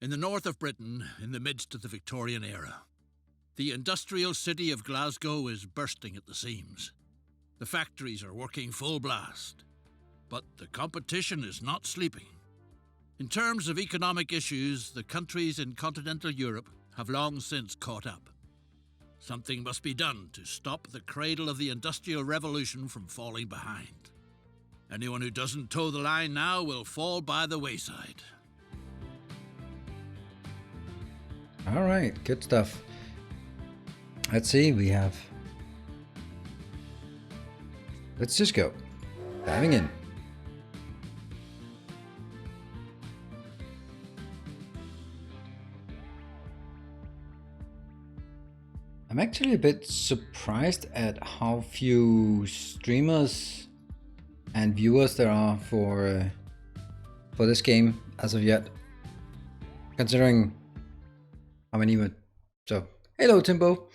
In the north of Britain, in the midst of the Victorian era, the industrial city of Glasgow is bursting at the seams. The factories are working full blast, but the competition is not sleeping. In terms of economic issues, the countries in continental Europe have long since caught up. Something must be done to stop the cradle of the Industrial Revolution from falling behind. Anyone who doesn't toe the line now will fall by the wayside. All right, good stuff. Let's see, let's just go. Diving in. I'm actually a bit surprised at how few streamers and viewers there are for this game as of yet, considering how many were. So, hello Timbo,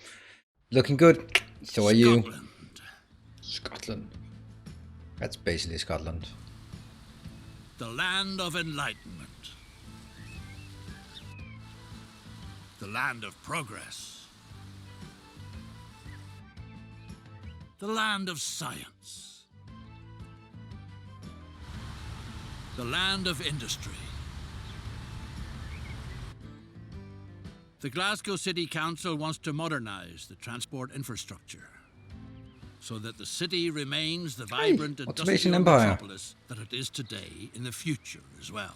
looking good. So are you? Scotland. That's basically Scotland. The land of enlightenment. The land of progress. The land of science. The land of industry. The Glasgow City Council wants to modernise the transport infrastructure so that the city remains the vibrant industrial metropolis that it is today in the future as well.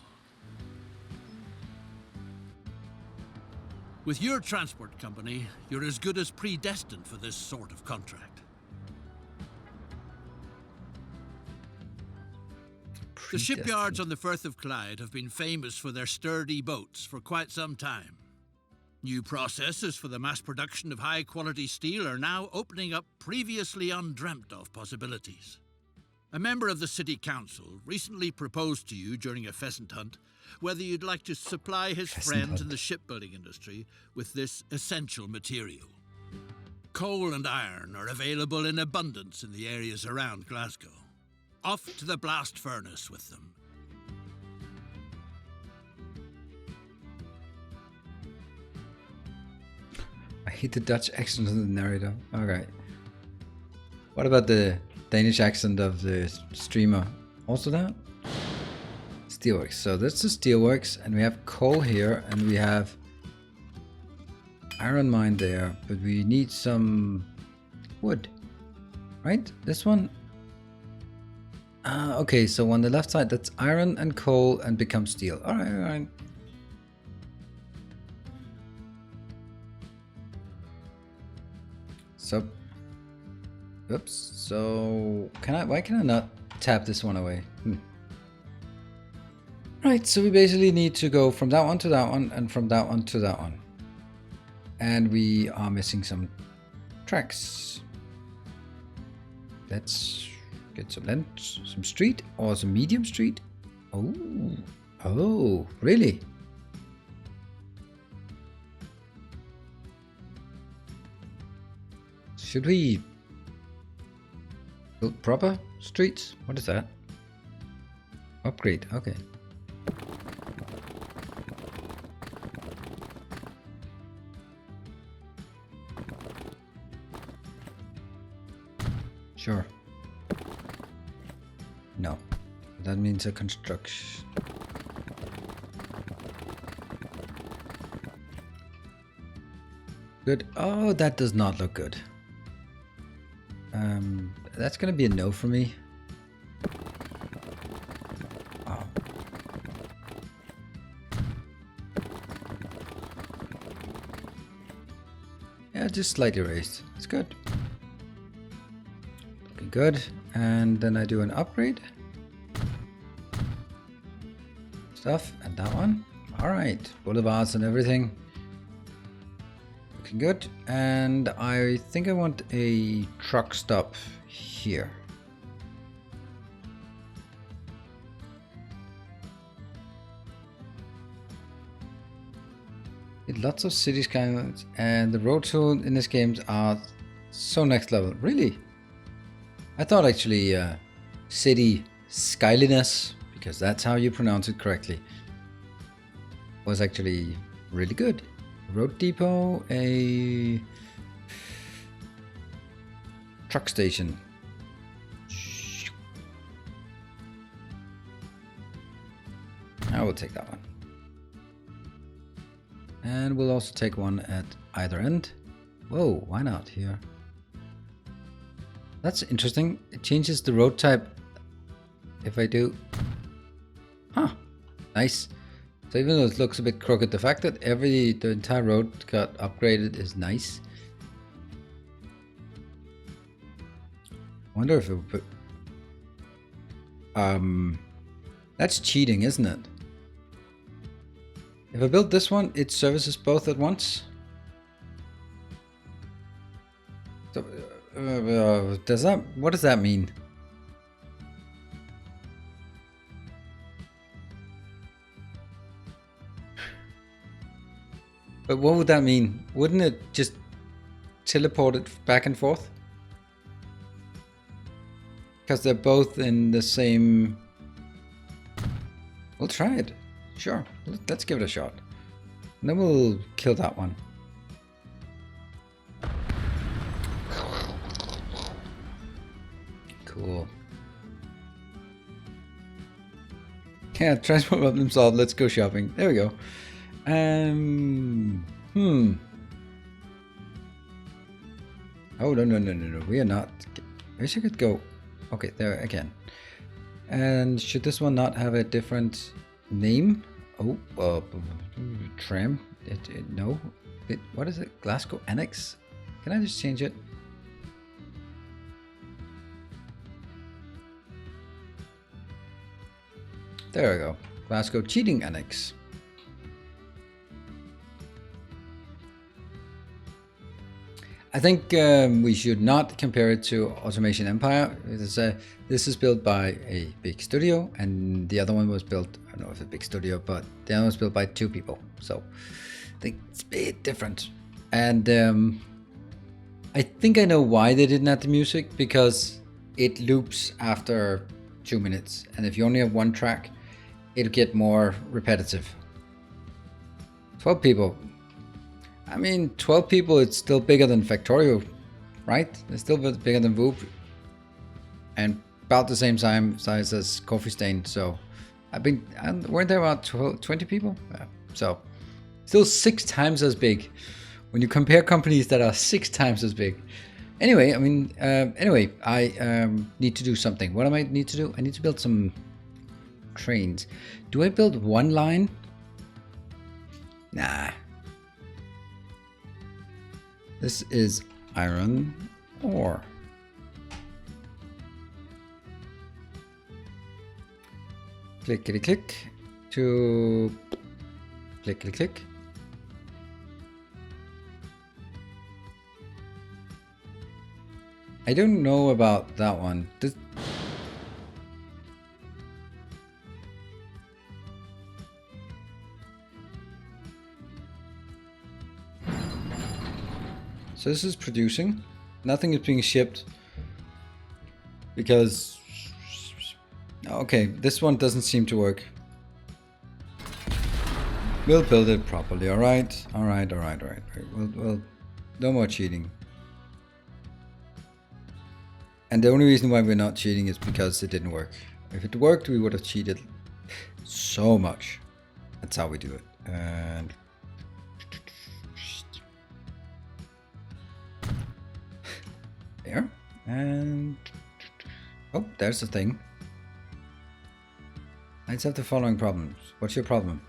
With your transport company, you're as good as predestined for this sort of contract. The shipyards on the Firth of Clyde have been famous for their sturdy boats for quite some time. New processes for the mass production of high-quality steel are now opening up previously undreamt-of possibilities. A member of the City Council recently proposed to you during a pheasant hunt whether you'd like to supply his friends in the shipbuilding industry with this essential material. Coal and iron are available in abundance in the areas around Glasgow. Off to the blast furnace with them. I hate the Dutch accent of the narrator. Alright. What about the Danish accent of the streamer? Also that? Steelworks. So that's the steelworks, and we have coal here, and we have iron mine there, but we need some wood. Right? This one? Okay, so on the left side, that's iron and coal and becomes steel. Alright, alright. So, oops. So, why can I not tap this one away? Right, so we basically need to go from that one to that one, and from that one to that one. And we are missing some tracks. Let's get some street or some medium street. Oh, really? Should we build proper streets? What is that? Upgrade, okay. Sure. No. That means a construction. Good. Oh, that does not look good. That's gonna be a no for me. Oh. Yeah, just slightly raised. It's good. Looking good. And then I do an upgrade. Stuff, and that one. Alright, boulevards and everything. Looking good. And I think I want a truck stop here. Lots of city skylines, and the road tools in this game are so next level. Really? I thought actually city skyliness, because that's how you pronounce it correctly, was actually really good. Road depot, a truck station. I will take that one. And we'll also take one at either end. Whoa, why not here? That's interesting. It changes the road type if I do. Huh, nice. So even though it looks a bit crooked, the fact that the entire road got upgraded is nice. Wonder if it would put... That's cheating, isn't it? If I build this one, it services both at once. So, what does that mean? But what would that mean? Wouldn't it just teleport it back and forth? Because they're both in the same... We'll try it. Sure, let's give it a shot. And then we'll kill that one. Cool. Yeah, transport problem solved. Let's go shopping. There we go. Oh, no. We are not. I wish I could go. Okay, there again. And should this one not have a different name? Oh, tram. No. What is it? Glasgow Annex? Can I just change it? There we go. Glasgow Cheating Annex. I think we should not compare it to Automation Empire. This is built by a big studio, and the other one was built, I don't know if it's a big studio, but the other one was built by 2 people. So I think it's a bit different. And I think I know why they didn't add the music, because it loops after 2 minutes. And if you only have 1 track, it'll get more repetitive. 12 people. I mean, 12 people, it's still bigger than Factorio, right? It's still bigger than Voop. And about the same size as Coffee Stain. So, weren't there about 20 people? Yeah. So, still 6 times as big. When you compare companies that are 6 times as big. Anyway, I need to do something. What do I need to do? I need to build some trains. Do I build 1 line? Nah. This is iron ore. Clickety click to clickety click. I don't know about that one. So this is producing. Nothing is being shipped because, okay, this one doesn't seem to work. We'll build it properly. All right. Well, no more cheating. And the only reason why we're not cheating is because it didn't work. If it worked, we would have cheated so much. That's how we do it. And there. And oh, there's the thing. Let's have the following problems. What's your problem?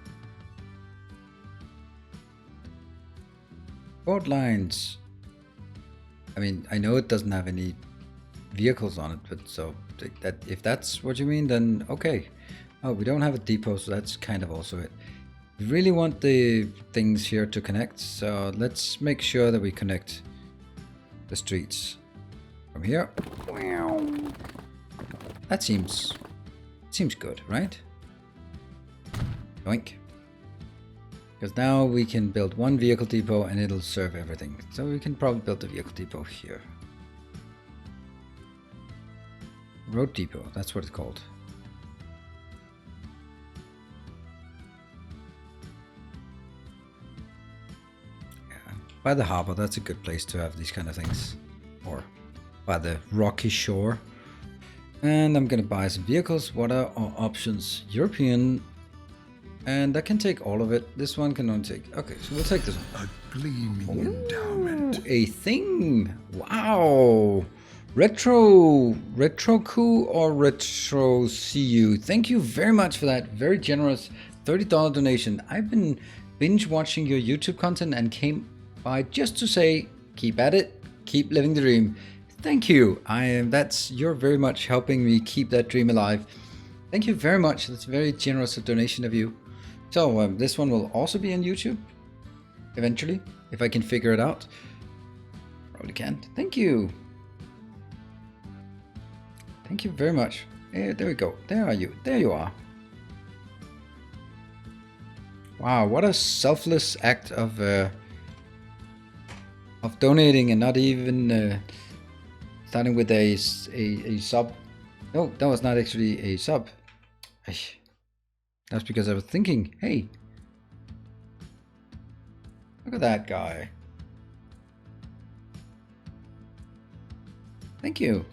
Board lines. I mean, I know it doesn't have any vehicles on it, but so that if that's what you mean, then okay. Oh, we don't have a depot, so that's kind of also it. We really want the things here to connect, so let's make sure that we connect the streets from here. That seems good, right? Yoink. Because now we can build 1 vehicle depot and it'll serve everything. So we can probably build a vehicle depot here. Road depot, that's what it's called. by the harbor. That's a good place to have these kind of things. Or by the rocky shore. And I'm gonna buy some vehicles. What are our options? European. And I can take all of it. This one can only take... Okay, so we'll take this one. A gleaming endowment. A thing. Wow. Retro Coup or Retro CU. Thank you very much for that very generous $30 donation. I've been binge watching your YouTube content and came by just to say, keep at it, keep living the dream. Thank you. You're very much helping me keep that dream alive. Thank you very much. That's a very generous donation of you. So this one will also be on YouTube eventually, if I can figure it out. Probably can't. Thank you. Thank you very much. There we go. There are you. There you are. Wow, what a selfless act of donating and not even starting with a sub. No, that was not actually a sub. That's because I was thinking, hey, look at that guy. Thank you.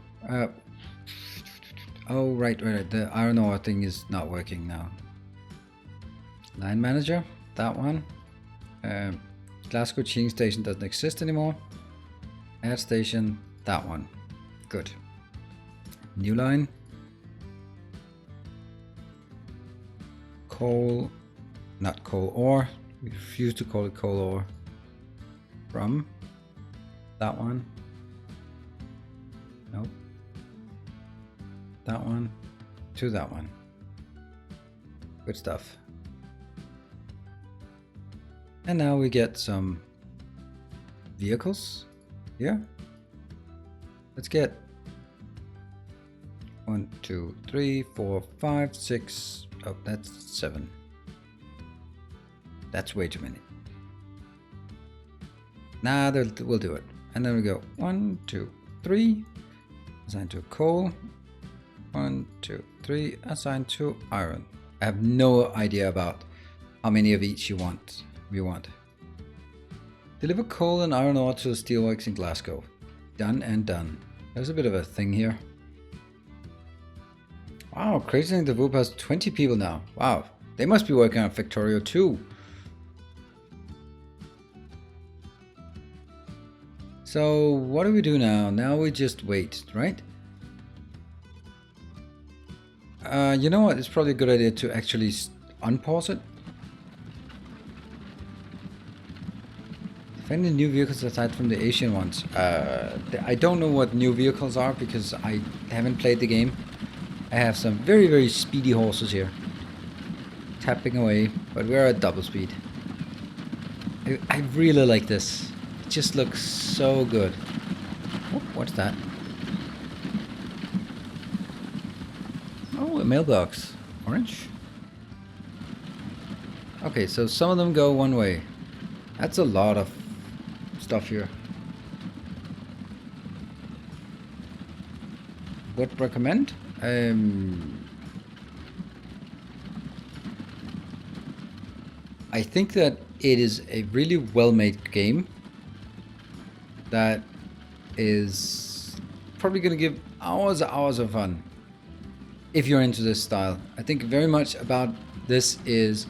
Oh, right. The iron ore thing is not working now. Line manager, that one. Glasgow cheating station doesn't exist anymore. Air station, that one. Good. New line. Coal, not coal ore. We refuse to call it coal ore. From that one. Nope. That one to that one. Good stuff. And now we get some vehicles here. Let's get 1, 2, 3, 4, 5, 6. Oh, that's 7. That's way too many. Nah, we'll do it. And then we go 1, 2, 3. Assign to coal. 1, 2, 3. Assign to iron. I have no idea about how many of each we want. Deliver coal and iron ore to the steelworks in Glasgow. Done and done. There's a bit of a thing here. Wow, Crazy Thing the Whoop has 20 people now. Wow, they must be working on Factorio too. So what do we do now? Now we just wait, right? You know what? It's probably a good idea to actually unpause it. Find the new vehicles aside from the Asian ones. I don't know what new vehicles are because I haven't played the game. I have some very, very speedy horses here. Tapping away, but we're at double speed. I really like this. It just looks so good. Oh, what's that? Oh, a mailbox. Orange? Okay, so some of them go one way. That's a lot of stuff here. Would recommend? I think that it is a really well-made game that is probably going to give hours of fun if you're into this style. I think very much about this is,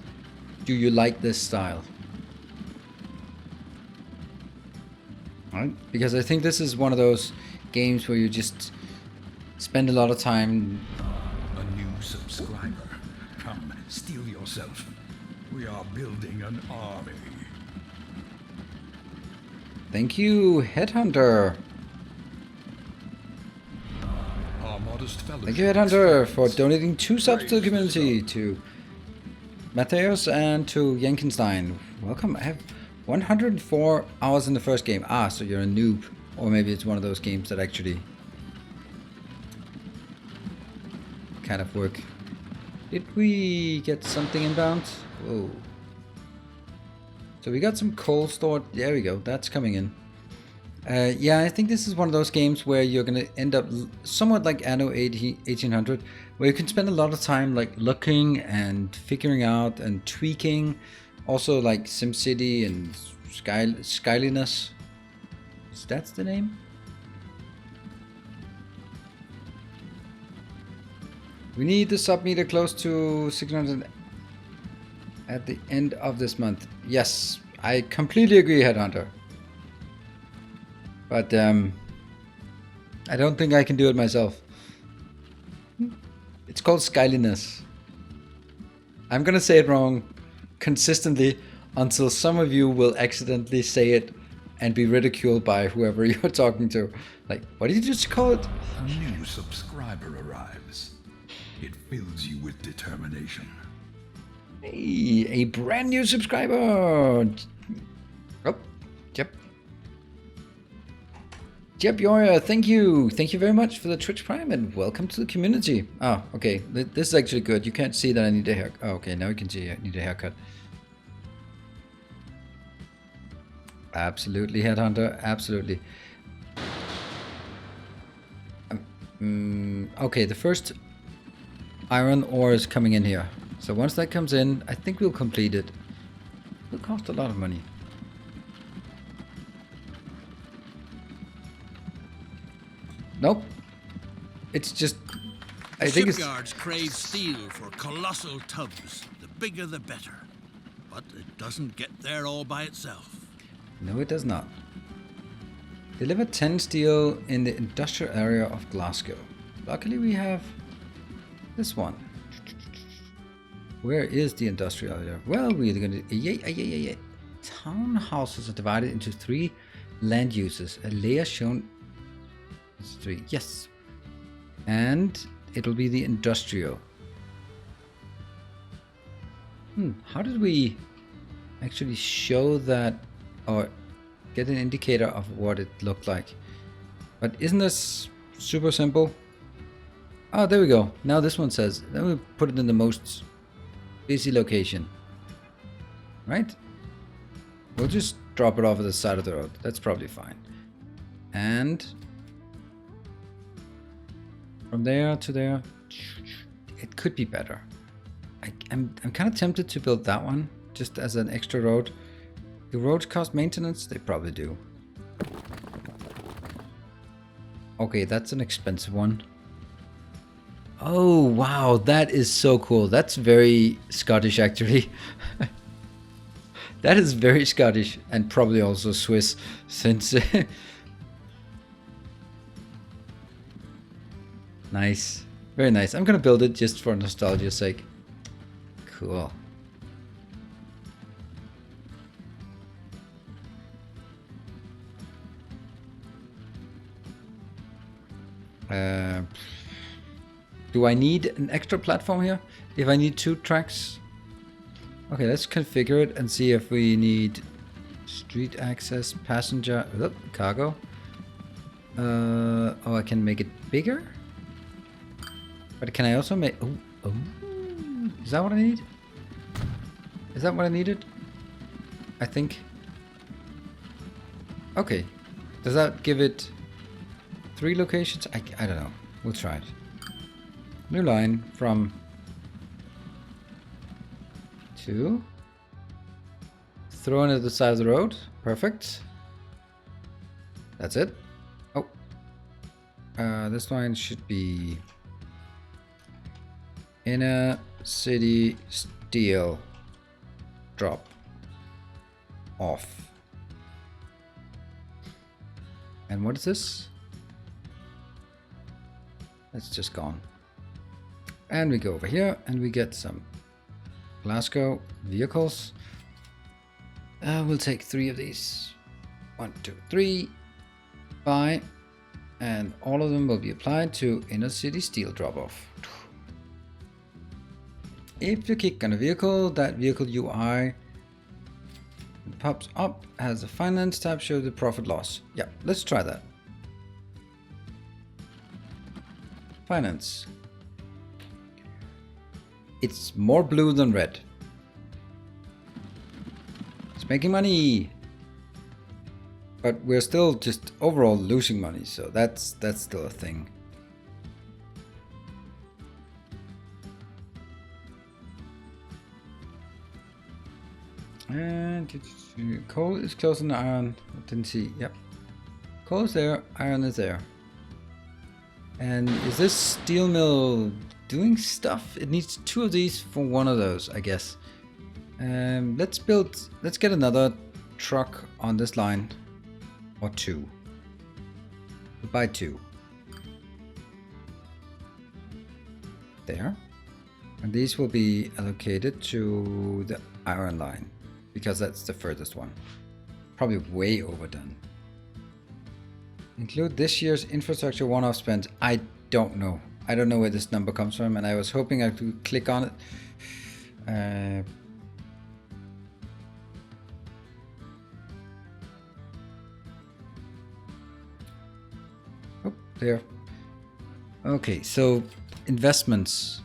do you like this style? Right? Because I think this is one of those games where you just spend a lot of time. A new subscriber. Come, steel yourself. We are building an army. Thank you, Headhunter. Our modest fellow. Thank you, Headhunter, for donating 2 subs to the community, to Mateos and to Jenkenstein. Welcome. I have 104 hours in the first game. Ah, so you're a noob. Or maybe it's one of those games that actually kind of work. Did we get something inbound? Whoa. So we got some coal stored. There we go. That's coming in. Yeah, I think this is one of those games where you're going to end up somewhat like Anno 1800, where you can spend a lot of time like looking and figuring out and tweaking. Also like SimCity and Skyliness. Is that the name? We need the sub meter close to 600 at the end of this month. Yes, I completely agree, Headhunter. But I don't think I can do it myself. It's called Skyliness. I'm gonna say it wrong consistently until some of you will accidentally say it and be ridiculed by whoever you're talking to. Like, what did you just call it? A new subscriber arrives. It fills you with determination. Hey, a brand new subscriber. Oh, yep. Jeb Yoya, thank you. Thank you very much for the Twitch Prime and welcome to the community. Oh, okay. This is actually good. You can't see that I need a haircut. Oh, okay, now you can see I need a haircut. Absolutely, Headhunter. Absolutely. Okay, the first iron ore is coming in here. So once that comes in, I think we'll complete it. It'll cost a lot of money. Nope. It's just... I think it's... Shipyards crave steel for colossal tubs. The bigger the better. But it doesn't get there all by itself. No, it does not. Deliver 10 steel in the industrial area of Glasgow. Luckily we have this one. Where is the industrial area? Well, we're going to... Yeah. Townhouses are divided into 3 land uses. A layer shown... It's 3. Yes. And it'll be the industrial. How did we actually show that or get an indicator of what it looked like? But isn't this super simple? Oh, there we go. Now this one says, then we put it in the most busy location. Right? We'll just drop it off at the side of the road. That's probably fine. And from there to there, it could be better. I'm kind of tempted to build that one just as an extra road. Do roads cost maintenance? They probably do. Okay, that's an expensive one. Oh, wow, that is so cool. That's very Scottish, actually. That is very Scottish and probably also Swiss, since... Nice. Very nice. I'm gonna build it just for nostalgia's sake. Cool. Do I need an extra platform here? If I need 2 tracks? Okay, let's configure it and see if we need street access, passenger, cargo. Oh, I can make it bigger? But can I also make... Oh. Is that what I need? Is that what I needed? I think. Okay. Does that give it 3 locations? I don't know. We'll try it. New line from 2. Thrown at the side of the road. Perfect. That's it. Oh. This line should be inner city steel drop off. And what is this? That's just gone. And we go over here and we get some Glasgow vehicles. We'll take 3 of these. 1, 2, 3. Buy. And all of them will be applied to inner city steel drop off. If you click on a vehicle, that vehicle UI pops up, has a finance tab, show the profit loss. Yeah, let's try that. Finance. It's more blue than red. It's making money. But we're still just overall losing money, so that's still a thing. And coal is closer than iron. I didn't see. Yep. Coal is there. Iron is there. And is this steel mill doing stuff? It needs 2 of these for 1 of those, I guess. Let's get another truck on this line. Or 2. We'll buy 2. There. And these will be allocated to the iron line. Because that's the furthest one. Probably way overdone. Include this year's infrastructure one-off spend. I don't know. I don't know where this number comes from, and I was hoping I could click on it. Oh, there. Okay, so investments.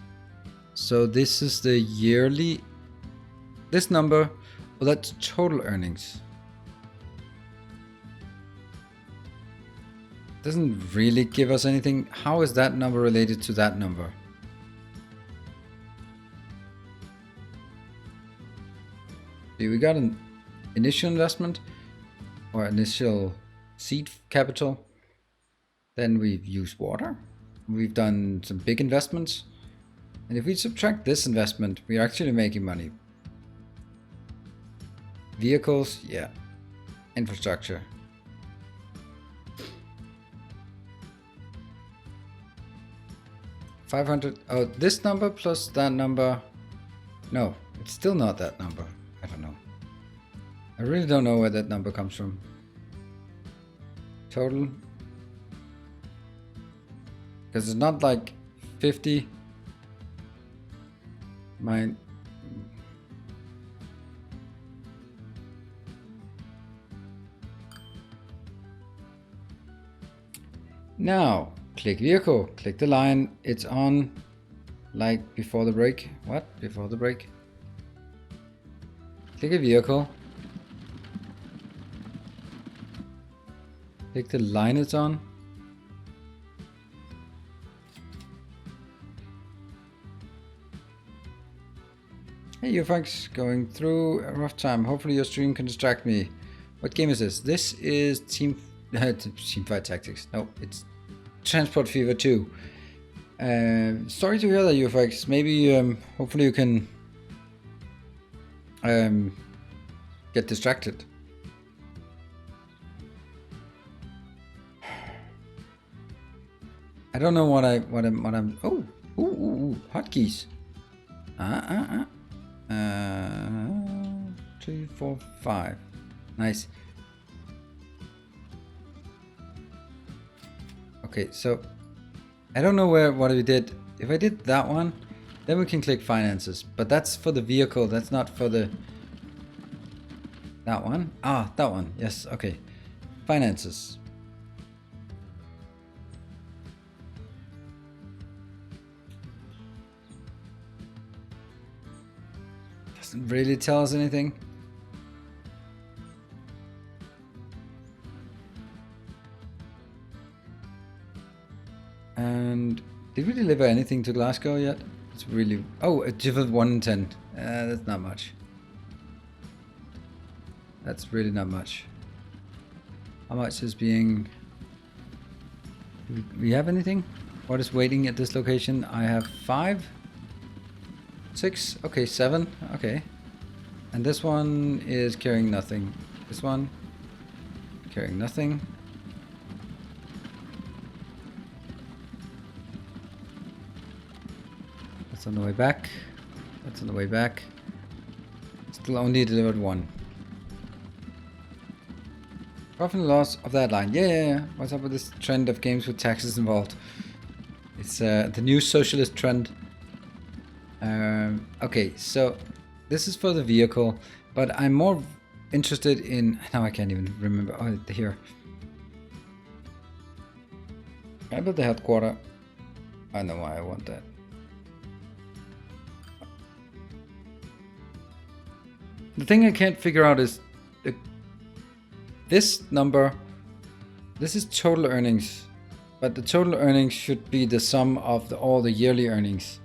So this is the yearly. This number. Well, that's total earnings. Doesn't really give us anything. How is that number related to that number? See, we got an initial investment or initial seed capital. Then we've used water. We've done some big investments. And if we subtract this investment, we're actually making money. Vehicles, yeah. Infrastructure. $500. Oh, this number plus that number. No, it's still not that number. I don't know. I really don't know where that number comes from. Total. Because it's not like 50. Mine. Now, click vehicle, click the line, it's on, like before the break. What? Before the break? Click a vehicle. Click the line it's on. Hey you folks, going through a rough time. Hopefully your stream can distract me. What game is this? This is Teamfight Tactics. No, it's Transport Fever 2. Sorry to hear that, you folks. Maybe, hopefully you can get distracted. I don't know what I'm. Oh, ooh, hotkeys. 3, 4, 5. Nice. Okay, so I don't know what we did. If I did that one, then we can click finances. But that's for the vehicle. That's not for the that one. Ah, that one. Yes. Okay. Finances. Doesn't really tell us anything. And did we deliver anything to Glasgow yet? It's really... Oh, it delivered 1 in 10. That's not much. That's really not much. How much is being... Do we have anything? What is waiting at this location? I have 5? 6? Okay, 7. Okay. And this one is carrying nothing. This one carrying nothing. That's on the way back. That's on the way back. Still only delivered 1. Profit and loss of that line. Yeah. What's up with this trend of games with taxes involved? It's the new socialist trend. Okay, so this is for the vehicle, but I'm more interested in... Now I can't even remember. Oh, here. Can I build the headquarter? I know why I want that. The thing I can't figure out is this number. This is total earnings, but the total earnings should be the sum of all the yearly earnings.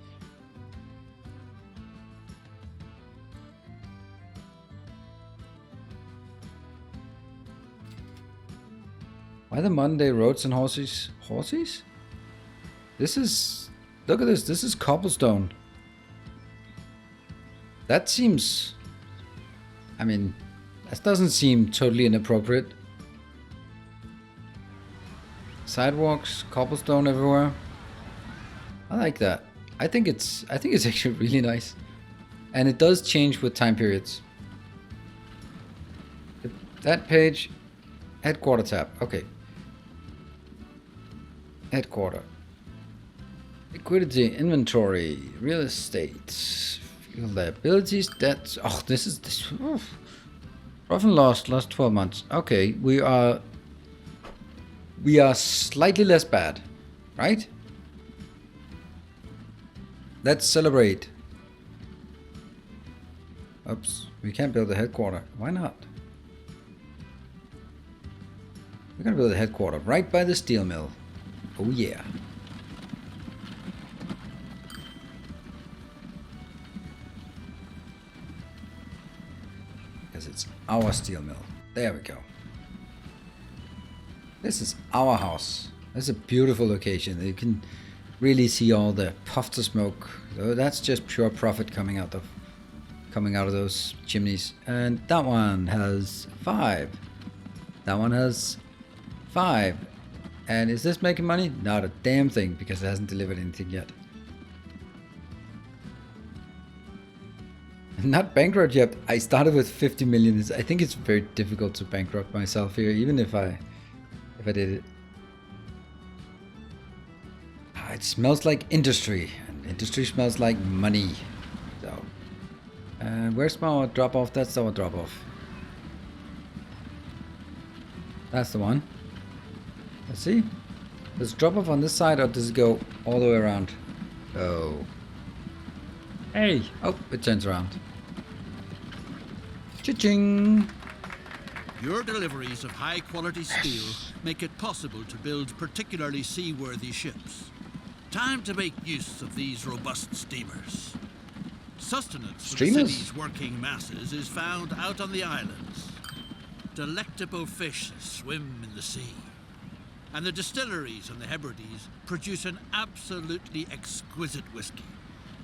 By the modern day roads and horses. Horses? This is... Look at this. This is cobblestone. That seems... I mean, that doesn't seem totally inappropriate. Sidewalks, cobblestone everywhere. I like that. I think it's actually really nice. And it does change with time periods. That page, headquarter tab. Okay. Headquarter. Liquidity, inventory, real estate, field liabilities, debts. Oh, this is profit and loss last 12 months. Okay, we are slightly less bad, right? Let's celebrate. Oops, we can't build a headquarter. Why not? We're gonna build a headquarter right by the steel mill. Oh yeah. Because it's our steel mill. There we go. This is our house. That's a beautiful location. You can really see all the puffs of smoke. So that's just pure profit coming out of those chimneys. And that one has 5. That one has 5. And is this making money? Not a damn thing, because it hasn't delivered anything yet. Not bankrupt yet. I started with 50 million. I think it's very difficult to bankrupt myself here, even if I did it. It smells like industry, and industry smells like money. So, where's my drop off? That's our drop off. That's the one. Let's see. Does it drop off on this side, or does it go all the way around? Oh. Hey! Oh, it turns around. Cha-ching! Your deliveries of high-quality steel make it possible to build particularly seaworthy ships. Time to make use of these robust steamers. Sustenance for the city's working masses is found out on the islands. Delectable fish swim in the sea. And the distilleries in the Hebrides produce an absolutely exquisite whiskey.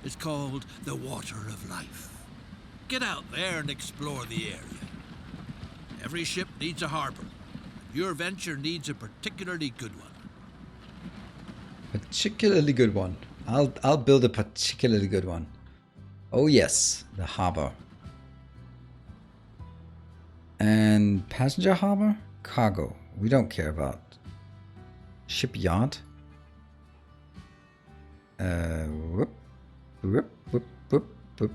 It's called the Water of Life. Get out there and explore the area. Every ship needs a harbor. Your venture needs a particularly good one. Particularly good one. I'll build a particularly good one. Oh yes, the harbor. And passenger harbor? Cargo. We don't care about. Shipyard. Whoop, whoop, whoop, whoop, whoop.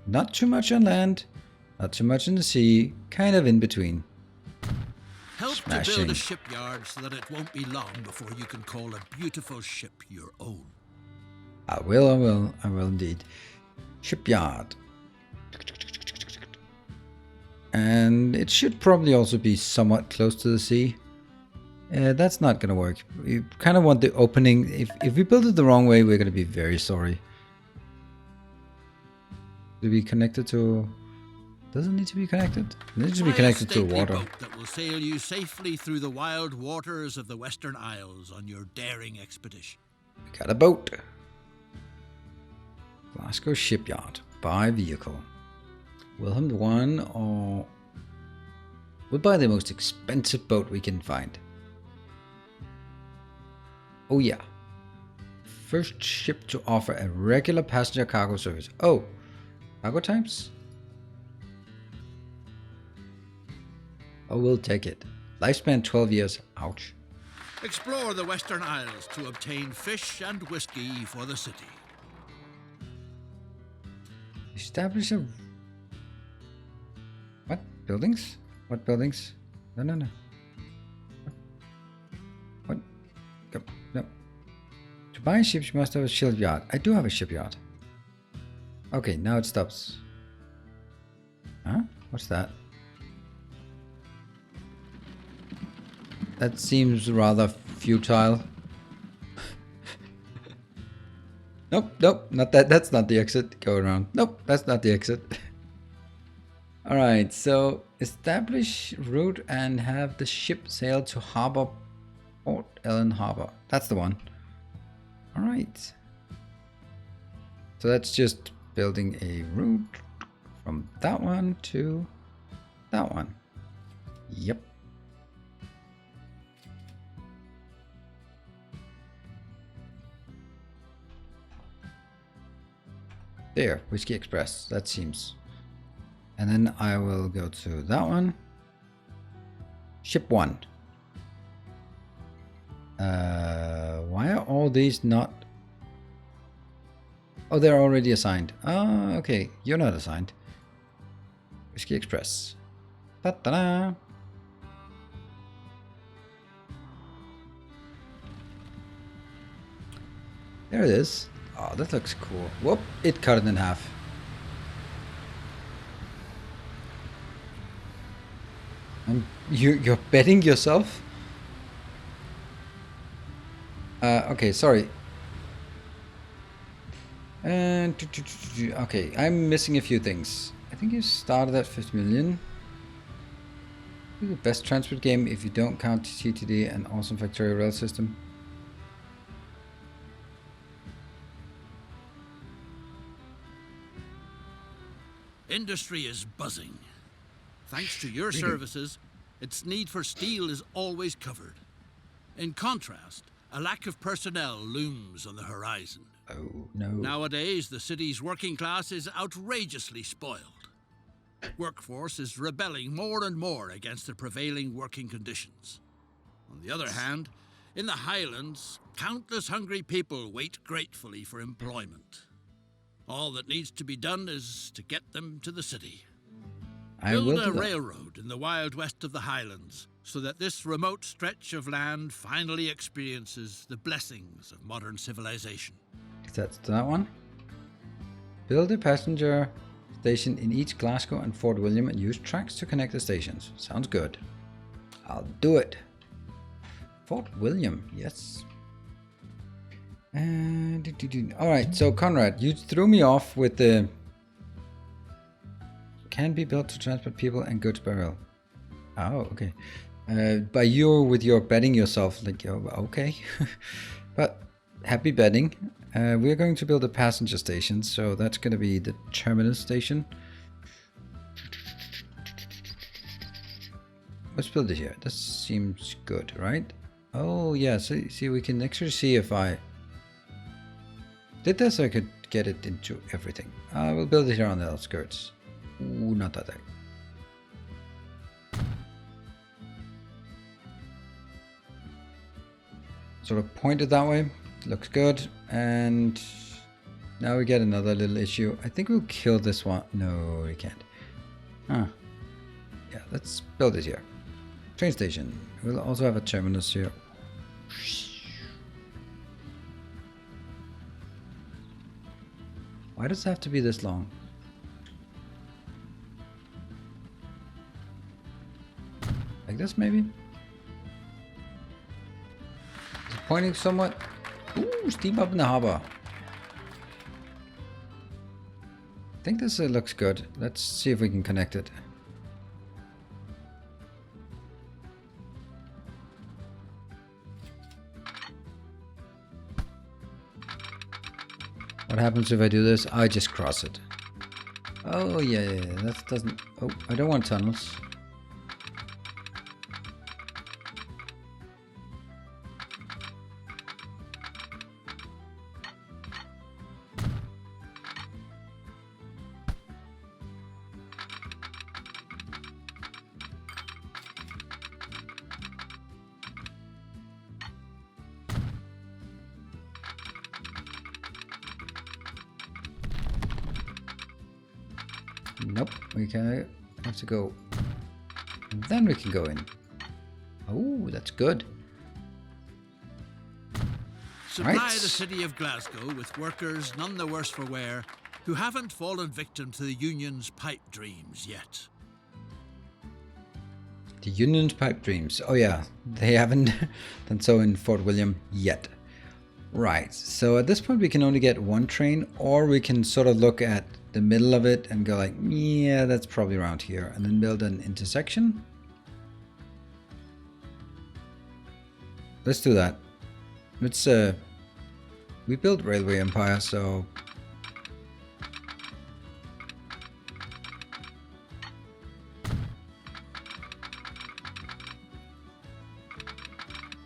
Not too much on land, not too much in the sea, kind of in between. Help to build a shipyard so that it won't be long before you can call a beautiful ship your own. I will indeed. Shipyard. And it should probably also be somewhat close to the sea. That's not gonna work. We kind of want the opening. If we build it the wrong way, we're gonna be very sorry. To be connected to... Doesn't need to be connected. It needs to be connected to water. Boat that will sail you safely through the wild waters of the Western Isles on your daring expedition. We got a boat. Glasgow shipyard. Buy vehicle. Wilhelm I, or we'll buy the most expensive boat we can find. Oh yeah. First ship to offer a regular passenger cargo service. Oh, cargo types? Oh, we'll take it. Lifespan 12 years. Ouch. Explore the Western Isles to obtain fish and whiskey for the city. Establish a... What? Buildings? What buildings? No. What? No. To buy a ship, you must have a shipyard. I do have a shipyard. Okay, now it stops. Huh? What's that? That seems rather futile. Nope, not that. That's not the exit. Go around. Nope, that's not the exit. Alright, so establish route and have the ship sail to harbor Port Ellen Harbor. That's the one. All right. So that's just building a route from that one to that one. Yep. There, Whiskey Express. That seems. And then I will go to that one. Ship 1. Why are all these not... Oh, they're already assigned. Oh, okay. You're not assigned. Whiskey Express. Ta-da! There it is. Oh, that looks cool. Whoop, it cut it in half. And you're betting yourself? Okay, sorry. And okay, I'm missing a few things. I think you started at 50 million. The best transport game if you don't count TTD and awesome Factorio rail system. Industry is buzzing. Thanks to your services, its need for steel is always covered. In contrast, a lack of personnel looms on the horizon. Oh, no. Nowadays, the city's working class is outrageously spoiled. Workforce is rebelling more and more against the prevailing working conditions. On the other hand, in the Highlands, countless hungry people wait gratefully for employment. All that needs to be done is to get them to the city. Build a railroad in the wild west of the Highlands, so that this remote stretch of land finally experiences the blessings of modern civilization. That's that one. Build a passenger station in each Glasgow and Fort William and use tracks to connect the stations. Sounds good. I'll do it. Fort William, yes. Alright, so Conrad, you threw me off with the can be built to transport people and goods by rail. Oh, okay. By you with your betting yourself, like, okay. But happy betting. We're going to build a passenger station, so that's going to be the terminus station. Let's build it here. This seems good, right? Oh, yeah. So, see, we can actually see if I did this, I could get it into everything. We'll build it here on the outskirts. Ooh, not that way. Sort of pointed that way. Looks good. And now we get another little issue. I think we'll kill this one. No, we can't. Huh. Yeah, let's build it here. Train station. We'll also have a terminus here. Why does it have to be this long? Like this, maybe? Is it pointing somewhat? Ooh, steam up in the harbor. I think this looks good. Let's see if we can connect it. What happens if I do this? I just cross it. Oh, yeah, that doesn't... Oh, I don't want tunnels. Nope, we can have to go. And then we can go in. Oh, that's good. Supply the city of Glasgow with workers none the worse for wear who haven't fallen victim to the union's pipe dreams yet. The union's pipe dreams. Oh yeah, they haven't done so in Fort William yet. Right, so at this point we can only get one train, or we can sort of look at the middle of it and go like, yeah, that's probably around here, and then build an intersection. let's do that. Let's we built Railway Empire, so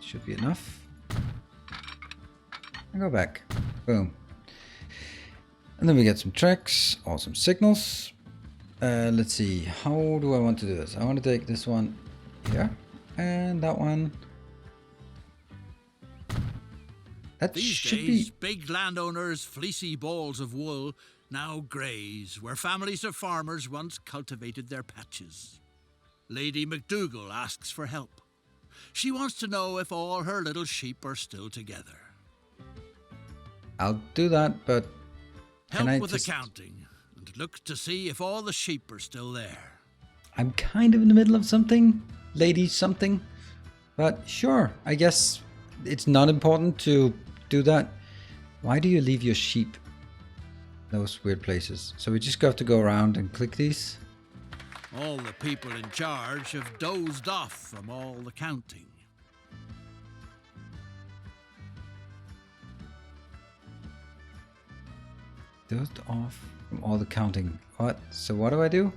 should be enough. And go back. Boom. And then we get some tracks or some signals. Let's see, how do I want to do this? I want to take this one here and that one. That These should days, be... big landowners' fleecy balls of wool now graze where families of farmers once cultivated their patches. Lady MacDougall asks for help. She wants to know if all her little sheep are still together. I'll do that, but Help with accounting and look to see if all the sheep are still there. I'm kind of in the middle of something, lady something, but sure, I guess it's not important to do that. Why do you leave your sheep in those weird places? So we just got to go around and click these. All the people in charge have dozed off from all the counting. Dozed off from all the counting. What? So what do I do?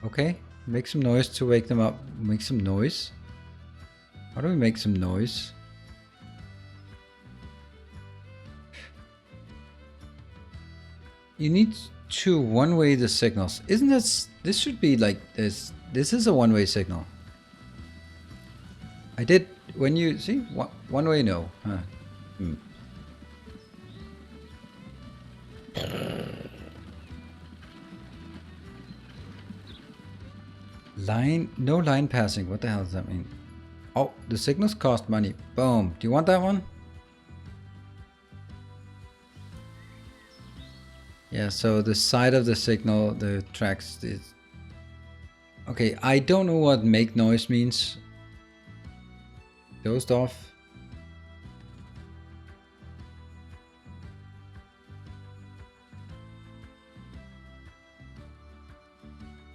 Okay, make some noise to wake them up. Make some noise. How do we make some noise? You need to one-way the signals. Isn't this should be like this. This is a one-way signal. I did, when you see, one way no. Huh. Line, no line passing. What the hell does that mean? Oh, the signals cost money. Boom. Do you want that one? Yeah, so the side of the signal, the tracks is... Okay, I don't know what make noise means. Dozed off.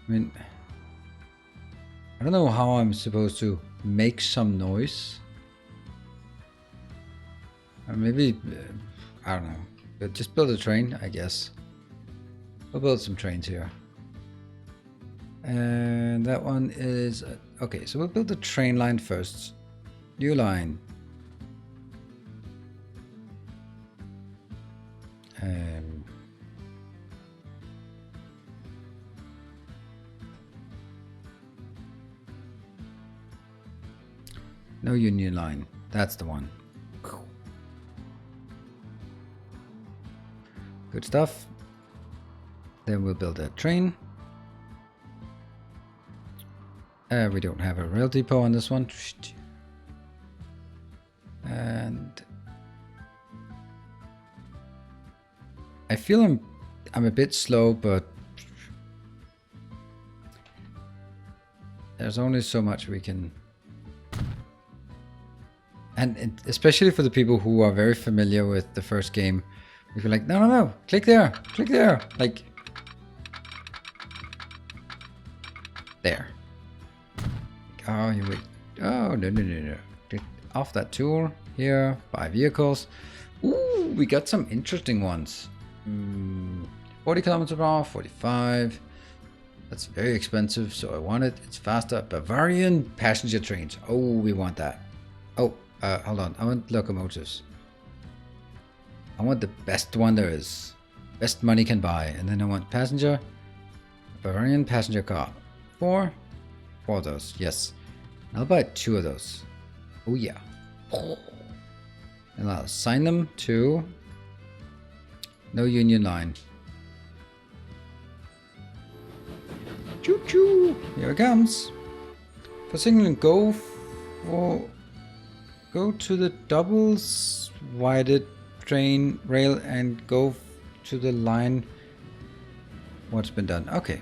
I mean, I don't know how I'm supposed to make some noise. Or maybe, I don't know. But just build a train, I guess. We'll build some trains here. And that one is... okay, so we'll build the train line first. New line. No union line. That's the one. Good stuff. Then we'll build a train. We don't have a rail depot on this one. And I feel I'm a bit slow, but there's only so much we can. And especially for the people who are very familiar with the first game, we feel like, no, click there, like there. Oh, you wait. Oh, no. Get off that tool here. Buy vehicles. Ooh, we got some interesting ones. 40 kilometers per hour, 45. That's very expensive, so I want it. It's faster. Bavarian passenger trains. Oh, we want that. Oh, hold on. I want locomotives. I want the best one there is. Best money can buy. And then I want passenger. Bavarian passenger car. 4 of those. Yes. I'll buy 2 of those. Oh yeah. And I'll assign them to no union line. Choo choo. Here it comes. For signaling, go to the double-sided train rail and go to the line. What's been done? Okay.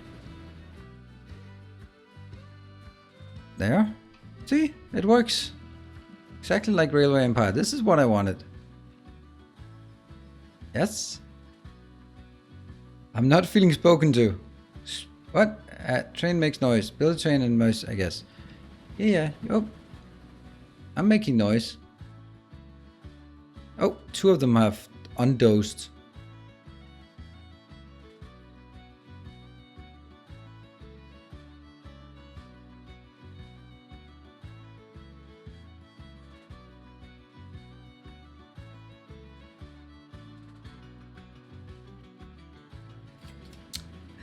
There. See? It works. Exactly like Railway Empire. This is what I wanted. Yes? I'm not feeling spoken to. What? Train makes noise. Build a train and mouse, I guess. Yeah. Oh, I'm making noise. Oh, two of them have undosed.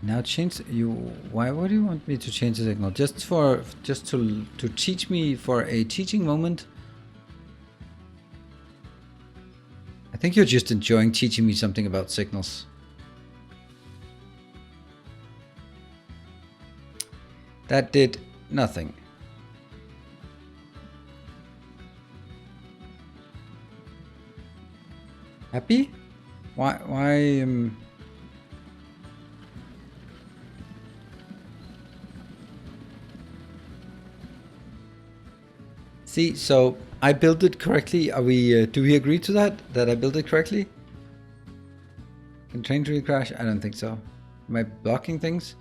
Now change you. Why would you want me to change the signal? Just to teach me for a teaching moment. I think you're just enjoying teaching me something about signals. That did nothing. Happy? Why See, so I built it correctly. Are we? Do we agree to that? That I built it correctly? Can train really crash? I don't think so. Am I blocking things?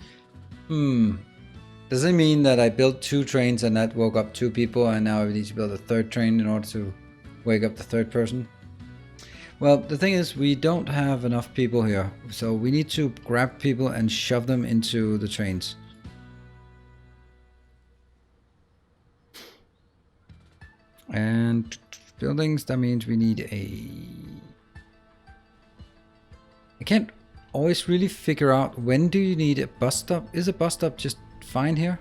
Does it mean that I built 2 trains and that woke up 2 people, and now I need to build a 3rd train in order to wake up the 3rd person? Well, the thing is, we don't have enough people here, so we need to grab people and shove them into the trains. And buildings, that means we need a... I can't always really figure out when do you need a bus stop. Is a bus stop just fine here?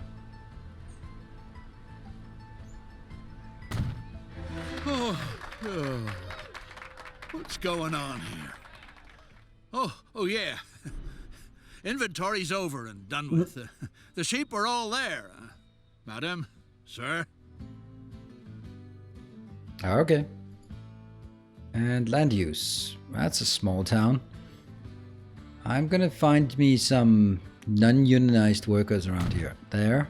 What's going on here? Oh yeah. Inventory's over and done with. The sheep are all there. Madam, sir. Okay. And land use. That's a small town. I'm gonna find me some non-unionized workers around here. There.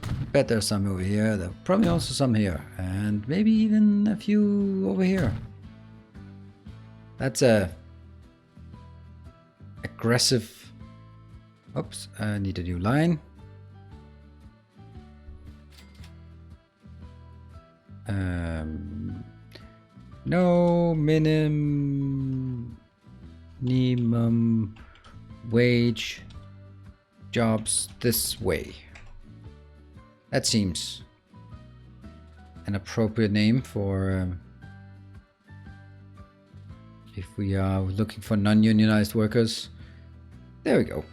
I bet there's some over here. There's probably also some here. And maybe even a few over here. That's a aggressive. Oops, I need a new line. No minimum wage jobs this way. That seems an appropriate name for if we are looking for non-unionized workers. There we go.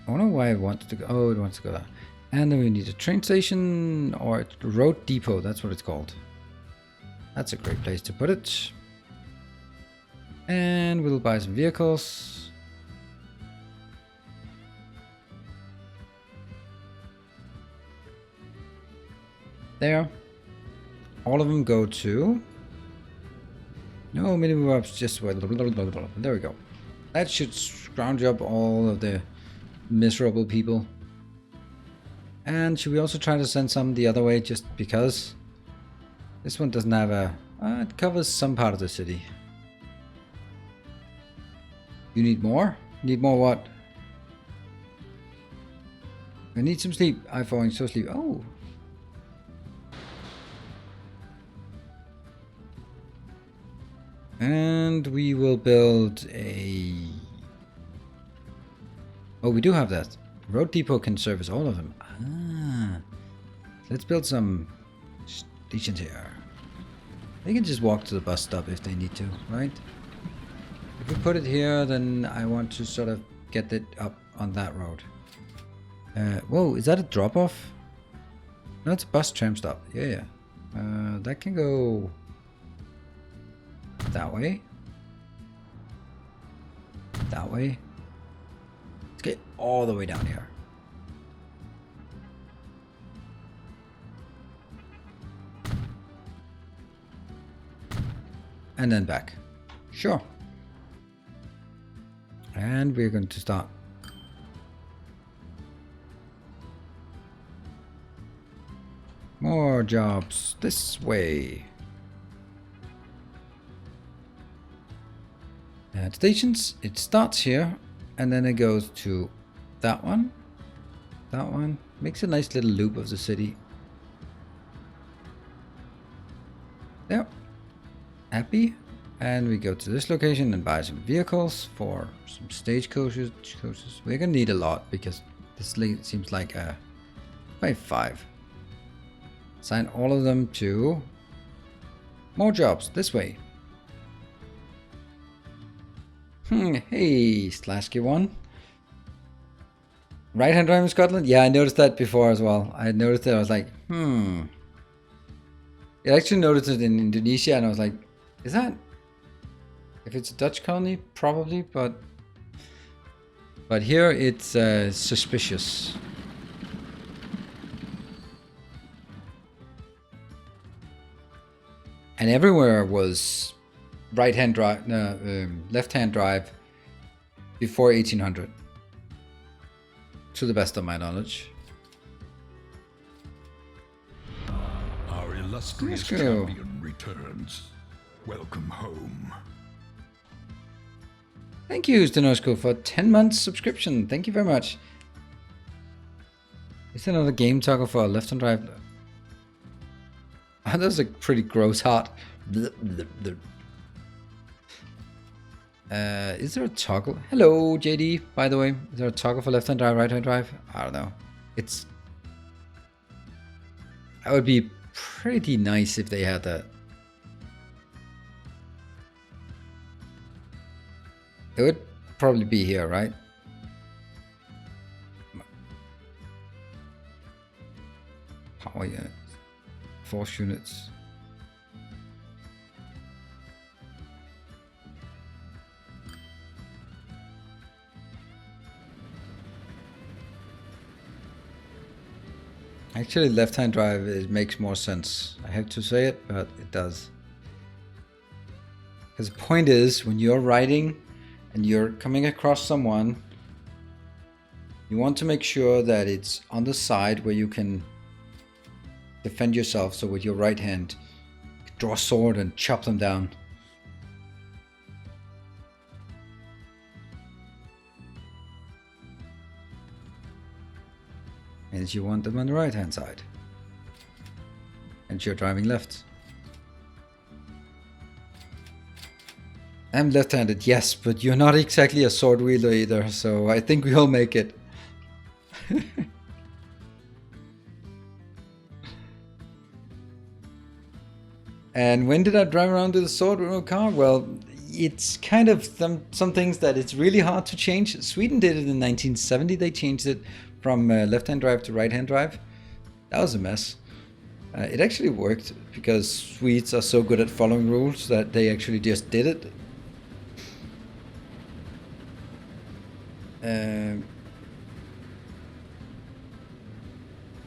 I don't know why it wants to go. Oh, it wants to go there. And then we need a train station or a road depot. That's what it's called. That's a great place to put it. And we'll buy some vehicles. There. All of them go to... No, minimum ups, just... There we go. That should scrounge up all of the miserable people. And should we also try to send some the other way just because? This one doesn't have a... it covers some part of the city. You need more? Need more what? I need some sleep. I'm falling so asleep. Oh. And we will build a... Oh, we do have that. Road depot can service all of them. Ah. Let's build some stations here. They can just walk to the bus stop if they need to, right? If we put it here, then I want to sort of get it up on that road. Whoa, is that a drop-off? No, it's a bus tram stop. Yeah. That can go that way. That way. Let's get all the way down here. And then back. Sure. And we're going to start. More jobs this way. And stations, it starts here and then it goes to that one, Makes a nice little loop of the city. There. Happy. And we go to this location and buy some vehicles for some stagecoaches. We're gonna need a lot because this seems like a 5. Assign all of them to more jobs this way. Hey, Slasky one. Right-hand drive in Scotland? Yeah, I noticed that before as well. I noticed it. I was like, I actually noticed it in Indonesia, and I was like, is that? If it's a Dutch colony, probably, but here it's suspicious. And everywhere was right-hand drive, left-hand drive before 1800, to the best of my knowledge. Our illustrious champion returns. Welcome home. Thank you, Stenosko, for 10 months subscription. Thank you very much. Is there another game toggle for left-hand drive? Oh, that's a pretty gross heart. Is there a toggle? Hello, JD, by the way. Is there a toggle for left-hand drive, right-hand drive? I don't know. That would be pretty nice if they had that. It would probably be here, right? Power units. Force units. Actually, left-hand drive makes more sense. I have to say it, but it does. Because the point is, when you're riding and you're coming across someone, you want to make sure that it's on the side where you can defend yourself. So with your right hand, draw a sword and chop them down. And you want them on the right hand side. And you're driving left. I'm left-handed, yes, but you're not exactly a sword wielder either, so I think we'll make it. And when did I drive around with a sword with a car? Well, it's kind of some things that it's really hard to change. Sweden did it in 1970. They changed it from left-hand drive to right-hand drive. That was a mess. It actually worked because Swedes are so good at following rules that they actually just did it.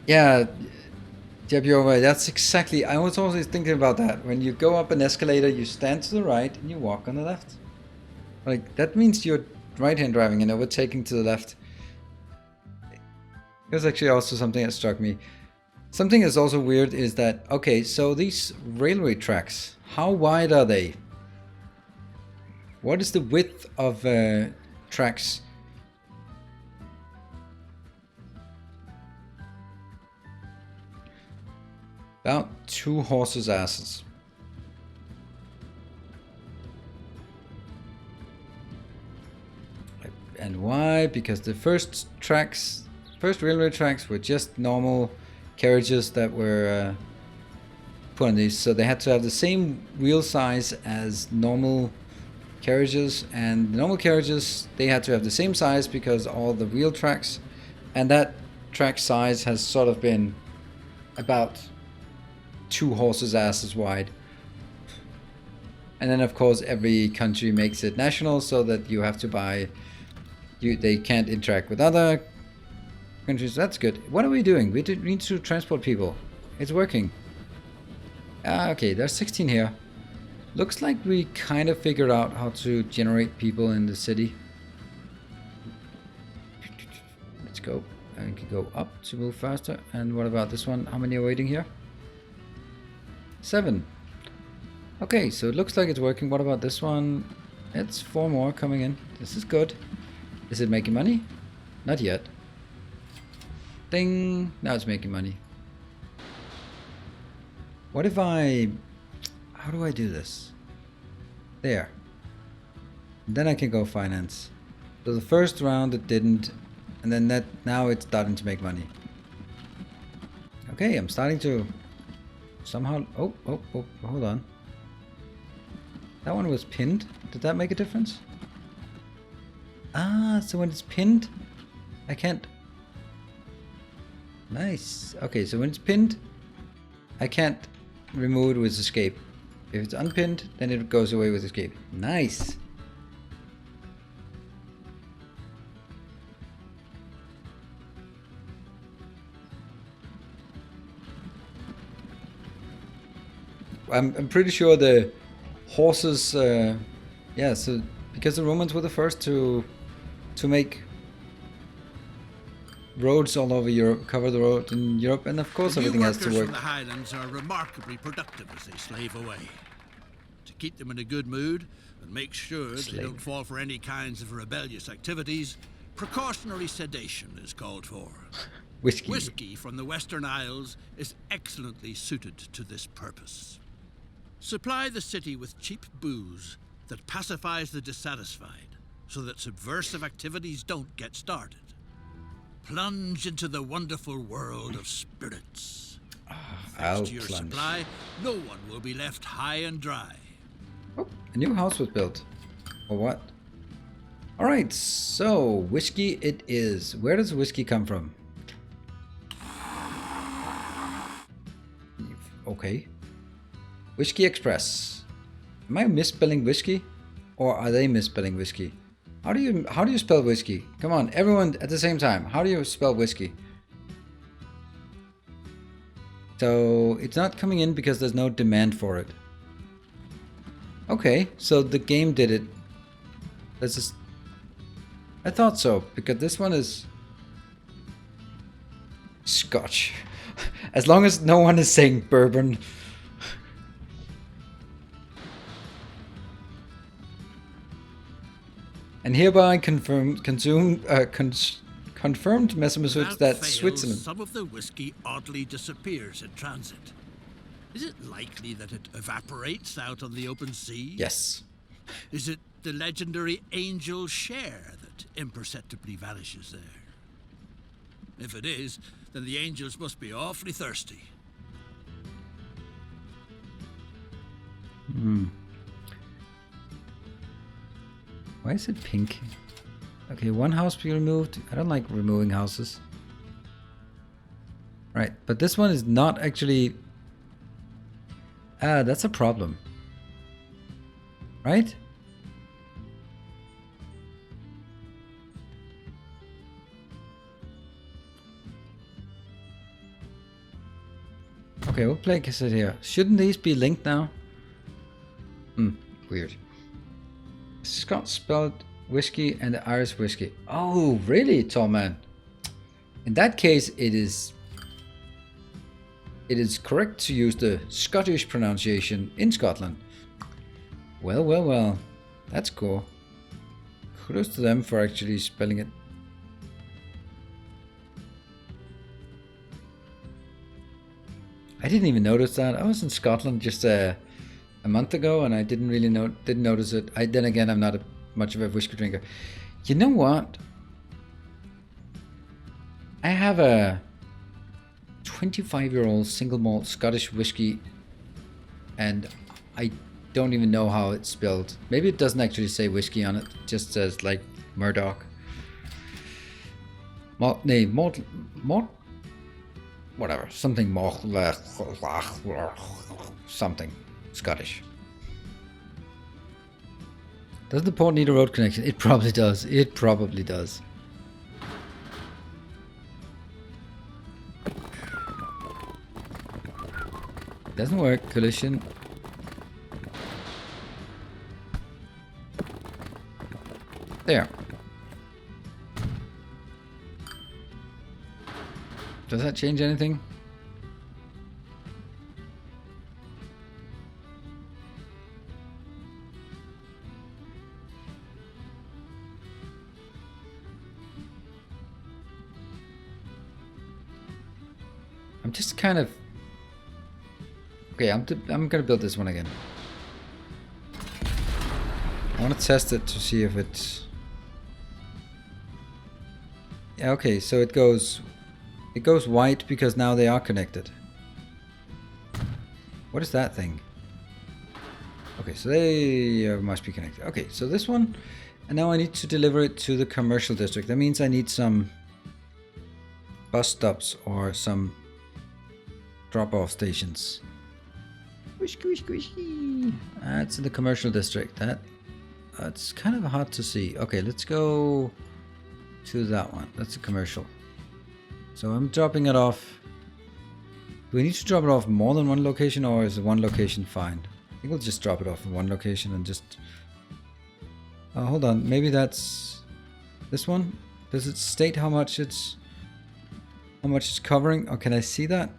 Yeah, Jabjova, that's exactly, I was always thinking about that. When you go up an escalator, you stand to the right and you walk on the left. Like, that means you're right-hand driving and overtaking to the left. It was actually also something that struck me. Something that's also weird is that, okay, so these railway tracks, how wide are they? What is the width of tracks? About 2 horses' asses. And why? Because the first railway tracks were just normal carriages that were put on these. So they had to have the same wheel size as normal carriages. And the normal carriages, they had to have the same size because all the wheel tracks. And that track size has sort of been about 2 horses' asses wide. And then of course every country makes it national so that you have to buy, they can't interact with other countries. That's good. What are we doing? We need to transport people. It's working. Okay, there's 16 here. Looks like we kind of figured out how to generate people in the city. Let's go. And we can go up to move faster. And what about this one? How many are waiting here? 7. Okay, so it looks like it's working. What about this one? It's 4 more coming in. This is good. Is it making money? Not yet. Ding! Now it's making money. What if I... How do I do this? There. Then I can go finance. So the first round it didn't, and then that now it's starting to make money. Okay, I'm starting to somehow... Oh, hold on. That one was pinned. Did that make a difference? Ah, so when it's pinned, I can't... Nice. Okay, so when it's pinned, I can't remove it with escape. If it's unpinned, then it goes away with escape. Nice. I'm pretty sure the horses, yeah, so because the Romans were the first to make roads all over Europe, cover the road in Europe, and of course everything has to work. The from the Highlands are remarkably productive as they slave away. To keep them in a good mood and make sure they don't fall for any kinds of rebellious activities, precautionary sedation is called for. Whiskey from the Western Isles is excellently suited to this purpose. Supply the city with cheap booze that pacifies the dissatisfied so that subversive activities don't get started. Plunge into the wonderful world of spirits. Thanks to your supply, no one will be left high and dry. Oh, a new house was built. Or what? Alright, so whiskey it is. Where does whiskey come from? Okay. Whiskey Express. Am I misspelling whiskey? Or are they misspelling whiskey? How do you spell whiskey? Come on, everyone at the same time. How do you spell whiskey? So it's not coming in because there's no demand for it. Okay, so the game did it. This is... I thought so, because this one is Scotch. As long as no one is saying bourbon. And hereby confirmed Messerschmitt that Switzerland. Some of the whiskey oddly disappears in transit. Is it likely that it evaporates out on the open sea? Yes. Is it the legendary angel share that imperceptibly vanishes there? If it is, then the angels must be awfully thirsty. Why is it pink? Okay, one house be removed. I don't like removing houses. Right, but this one is not actually... Ah, that's a problem. Right? Okay, what plague is it here? Shouldn't these be linked now? Weird. Scott spelled whiskey and the Irish whiskey. Oh, really, tall man? In that case, it is correct to use the Scottish pronunciation in Scotland. Well, well, well. That's cool. Kudos to them for actually spelling it. I didn't even notice that. I was in Scotland just a month ago, and I didn't notice it. Then again, I'm not much of a whiskey drinker. You know what? I have a 25-year-old single malt Scottish whiskey, and I don't even know how it's spelled. Maybe it doesn't actually say whiskey on it. It just says like Murdoch. Malt, whatever, something something Scottish. Does the port need a road connection? It probably does. It probably does. Doesn't work. Collision. There. Does that change anything? kind of... Okay, I'm gonna build this one again. I want to test it to see if it's... Yeah, okay, so it goes white because now they are connected. What is that thing? Okay, so they must be connected. Okay, so this one, and now I need to deliver it to the commercial district. That means I need some bus stops or some drop-off stations. Whisky, whisky, whisky. That's in the commercial district. That's kind of hard to see. Okay, let's go to that one. That's a commercial. So I'm dropping it off. Do we need to drop it off more than one location, or is one location fine? I think we'll just drop it off in one location and just... hold on. Maybe that's this one. Does it state how much it's covering? Or can I see that?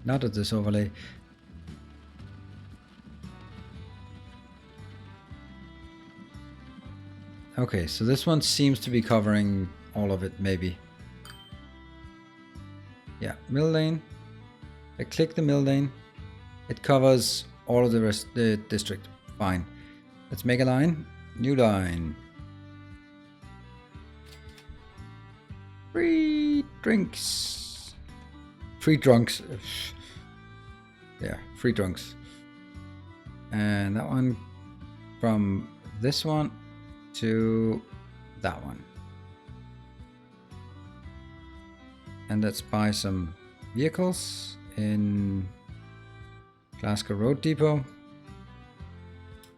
Not at this overlay. Okay, so this one seems to be covering all of it, maybe. Yeah, mill lane. I click the mill lane. It covers all of the rest of the district. Fine. Let's make a line. New line. Free drinks. Free drunks. Yeah, free drunks. And that one from this one to that one. And let's buy some vehicles in Glasgow Road Depot.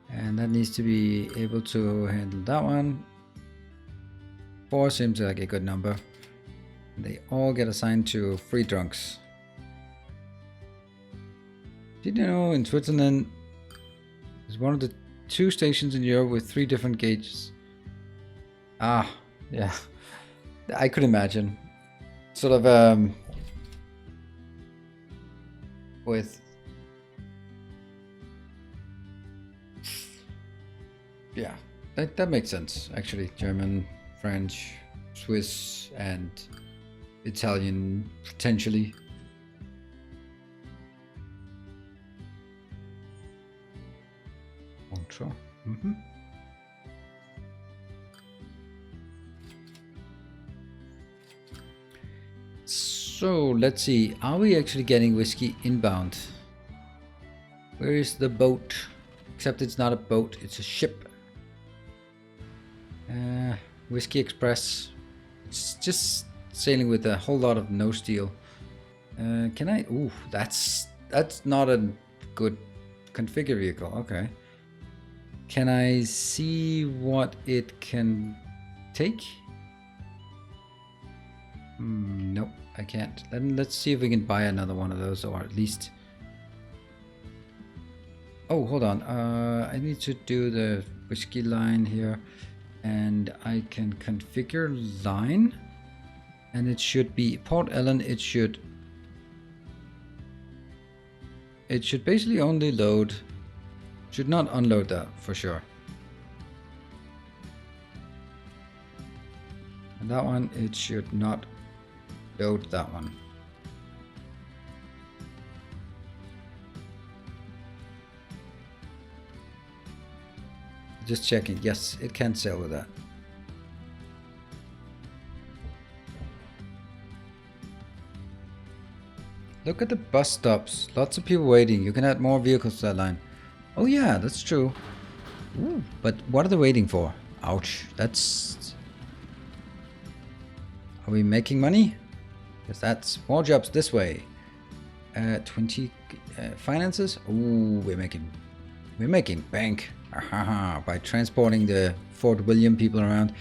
And that needs to be able to handle that one. 4 seems like a good number. They all get assigned to free drunks. Did you know in Switzerland there's one of the 2 stations in Europe with 3 different gauges? Ah, yeah. I could imagine. Sort of with... Yeah, that makes sense actually. German, French, Swiss and Italian potentially. Ultra. So let's see, are we actually getting whiskey inbound? Where is the boat? Except it's not a boat, it's a ship. Whiskey Express. It's just sailing with a whole lot of no steel. Can I? Ooh, that's not a good configure vehicle. Okay. Can I see what it can take? Nope, I can't. Then let's see if we can buy another one of those, or at least... Oh, hold on. I need to do the whiskey line here, and I can configure line, and it should be Port Ellen. It should basically only load. Should not unload that for sure. And that one, it should not load that one. Just checking. Yes, it can sail with that. Look at the bus stops. Lots of people waiting. You can add more vehicles to that line. Oh yeah, that's true. Ooh, but what are they waiting for? Ouch. That's... Are we making money? Because that's more jobs this way. 20 finances. Ooh, we're making bank. By transporting the Fort William people around.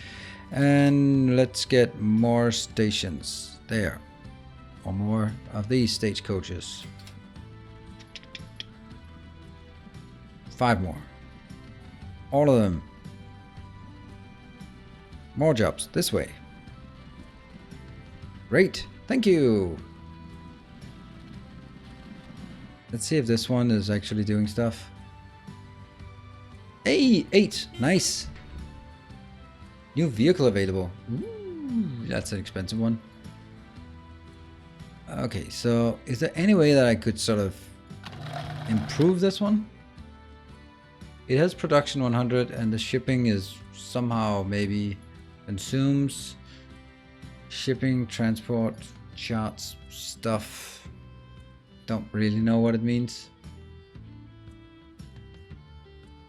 And let's get more stations there. Or more of these stagecoaches. 5 more. All of them. More jobs this way. Great. Thank you. Let's see if this one is actually doing stuff. Hey, 8. Nice. New vehicle available. Ooh, that's an expensive one. Okay, so is there any way that I could sort of improve this one? It has production 100 and the shipping is somehow maybe consumes shipping, transport, charts, stuff. Don't really know what it means.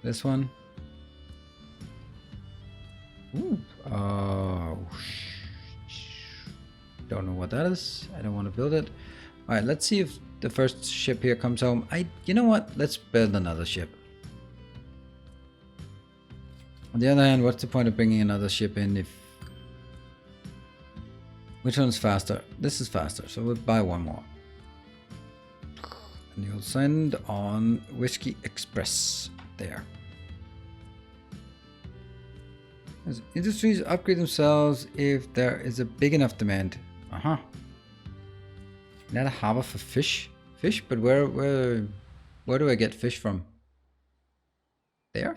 This one. Ooh. Oh, don't know what that is. I don't want to build it. All right, let's see if the first ship here comes home. You know what? Let's build another ship. On the other hand, what's the point of bringing another ship in if... Which one's faster? This is faster, so we'll buy one more. And you'll send on Whiskey Express. There. As industries upgrade themselves if there is a big enough demand. Uh-huh. Not a harbor for fish? Fish? But where do I get fish from? There?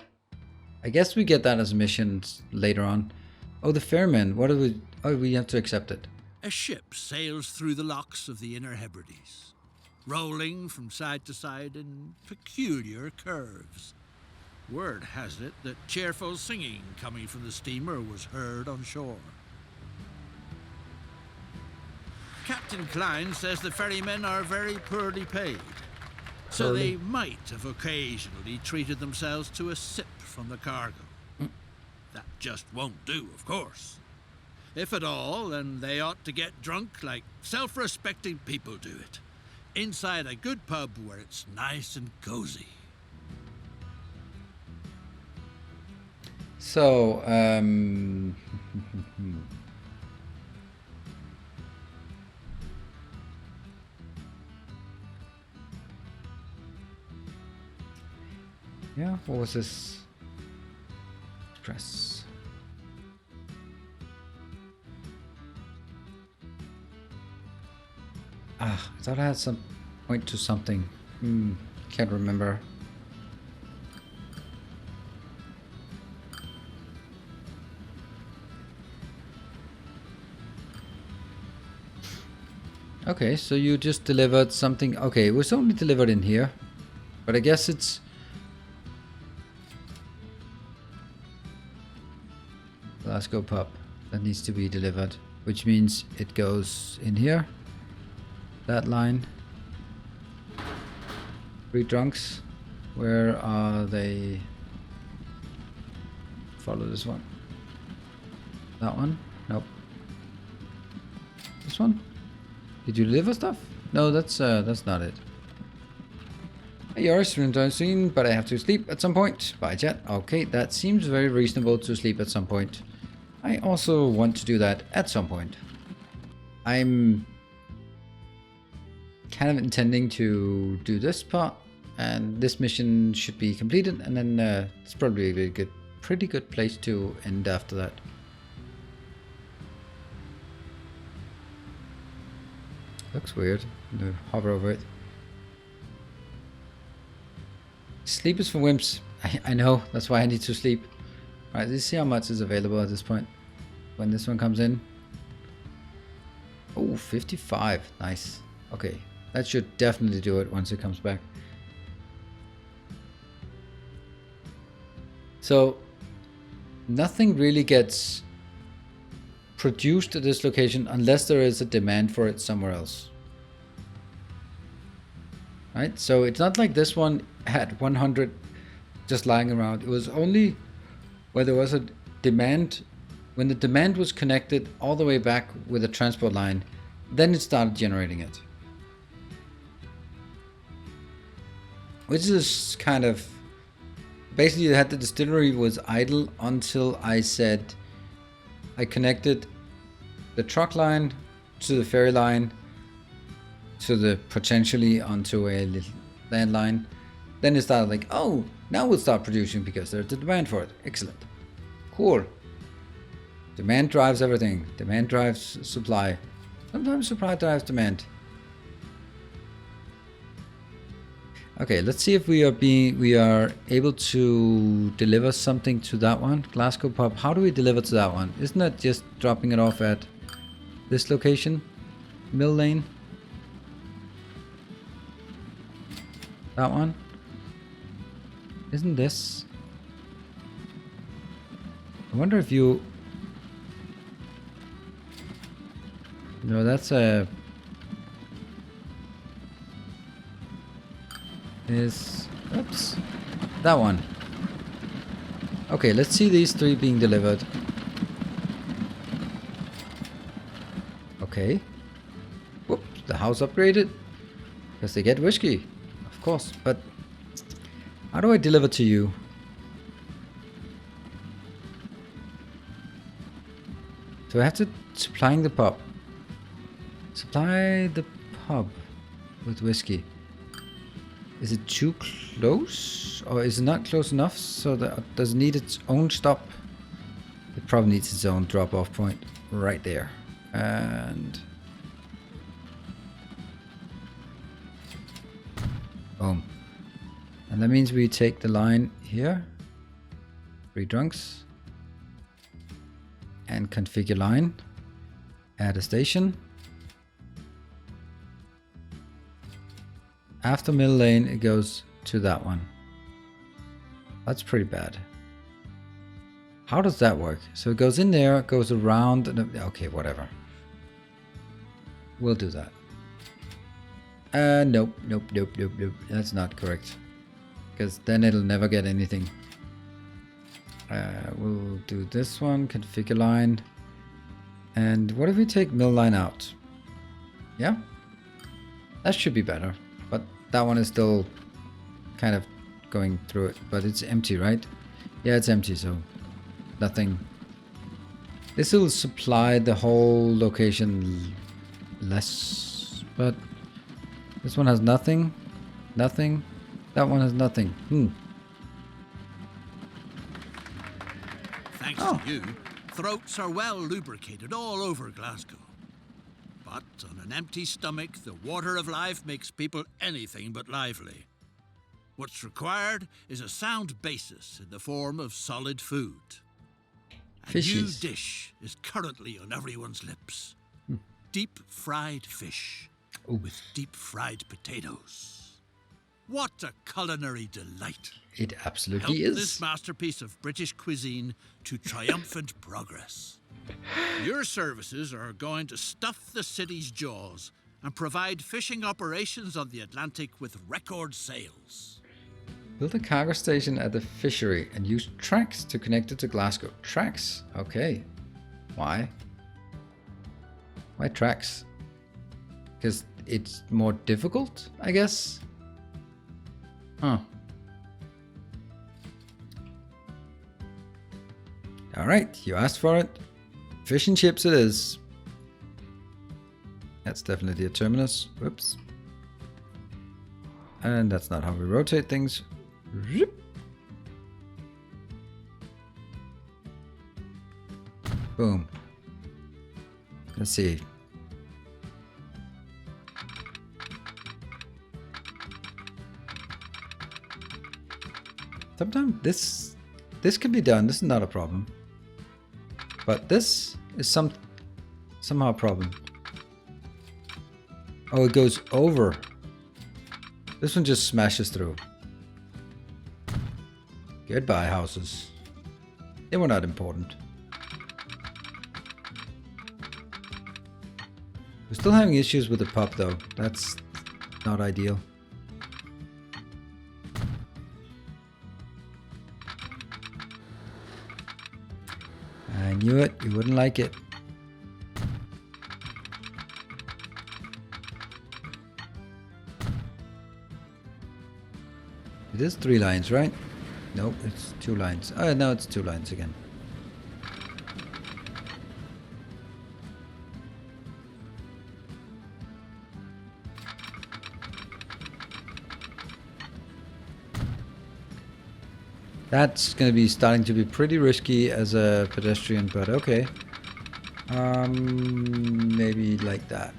I guess we get that as missions later on. Oh, the ferryman. What do we... Oh, we have to accept it. A ship sails through the locks of the Inner Hebrides, rolling from side to side in peculiar curves. Word has it that cheerful singing coming from the steamer was heard on shore. Captain Klein says the ferrymen are very poorly paid, so they might have occasionally treated themselves to a sip from the cargo. That just won't do, of course. If at all, then they ought to get drunk like self-respecting people do it, inside a good pub where it's nice and cozy. So, yeah, what was this? Press. Ah, I thought I had some point to something. Can't remember. Okay, so you just delivered something. Okay, it was only delivered in here, but I guess it's Glasgow pub that needs to be delivered, which means it goes in here. That line. 3 drunks. Where are they? Follow this one. That one? Nope. This one? Did you deliver stuff? No, that's not it. Hey, yours, scene, but I have to sleep at some point. Bye, chat. Okay, that seems very reasonable to sleep at some point. I also want to do that at some point. I'm kind of intending to do this part, and this mission should be completed, and then it's probably a pretty good place to end after that. Looks weird. No, hover over it. Sleep is for wimps. I know. That's why I need to sleep. Alright, let's see how much is available at this point. When this one comes in. Oh, 55. Nice. Okay. That should definitely do it once it comes back. So, nothing really gets produced at this location unless there is a demand for it somewhere else. Right? So it's not like this one had 100 just lying around. It was only where there was a demand, when the demand was connected all the way back with a transport line, then it started generating it. Which is kind of, basically you had the distillery was idle until I said, I connected the truck line to the ferry line to the potentially onto a little landline. Then it started like, oh, now we'll start producing because there's the demand for it. Excellent. Cool. Demand drives everything. Demand drives supply. Sometimes supply drives demand. Okay, let's see if we are able to deliver something to that one. Glasgow pub. How do we deliver to that one? Isn't that just dropping it off at this location? Mill Lane? That one? Isn't this? I wonder if you... No, that's a... Oops. That one. Okay, let's see these 3 being delivered. Okay. Whoops, the house upgraded. Because they get whiskey. Of course, but... How do I deliver to you? So I have to supplying the pub. Supply the pub with whiskey. Is it too close? Or is it not close enough so that does it need its own stop? It probably needs its own drop-off point right there. And... boom. And that means we take the line here. 3 drunks. And configure line. Add a station. After Mill Lane, it goes to that one. That's pretty bad. How does that work? So it goes in there, goes around, and okay, whatever. We'll do that. Nope. That's not correct. Because then it'll never get anything. We'll do this one, configure line. And what if we take Mill Line out? Yeah? That should be better. But that one is still kind of going through it. But it's empty, right? Yeah, it's empty, so nothing. This will supply the whole location less. But this one has nothing. Nothing. That one has nothing. Thanks to you, throats are well lubricated all over Glasgow. But on an empty stomach, the water of life makes people anything but lively. What's required is a sound basis in the form of solid food. A new dish is currently on everyone's lips. Deep fried fish with deep fried potatoes. What a culinary delight. It absolutely is. Help this masterpiece of British cuisine to triumphant progress. Your services are going to stuff the city's jaws and provide fishing operations on the Atlantic with record sales. Build a cargo station at the fishery and use tracks to connect it to Glasgow. Tracks? Okay. Why? Why tracks? Because it's more difficult, I guess? Huh. Alright, you asked for it. Fish and chips it is. That's definitely a terminus. Whoops. And that's not how we rotate things. Boom. Let's see. Sometimes this can be done. This is not a problem. But this is somehow a problem. Oh, it goes over. This one just smashes through. Goodbye, houses. They were not important. We're still having issues with the pub though. That's not ideal. I knew it. You wouldn't like it. It is 3 lines, right? Nope, it's 2 lines. Oh, no, it's 2 lines again. That's going to be starting to be pretty risky as a pedestrian, but okay. Maybe like that.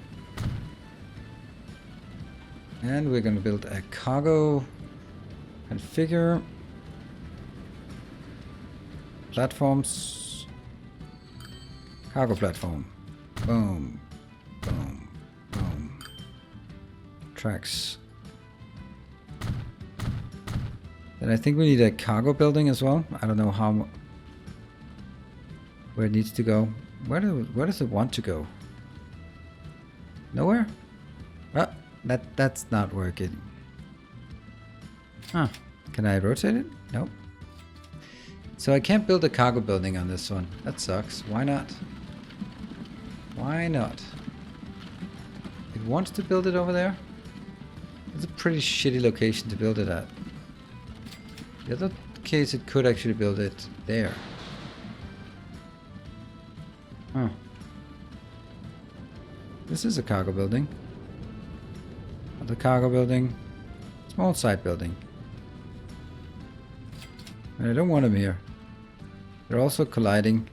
And we're gonna build a cargo configure. Platforms. Cargo platform. Boom. Boom. Boom. Tracks. Then I think we need a cargo building as well. I don't know how... where it needs to go. Where does it want to go? Nowhere? Well, that's not working. Huh. Can I rotate it? Nope. So I can't build a cargo building on this one. That sucks. Why not? Why not? It wants to build it over there. It's a pretty shitty location to build it at. The other case, it could actually build it there. Huh. This is a cargo building. Another cargo building. Small side building. And I don't want them here. They're also colliding.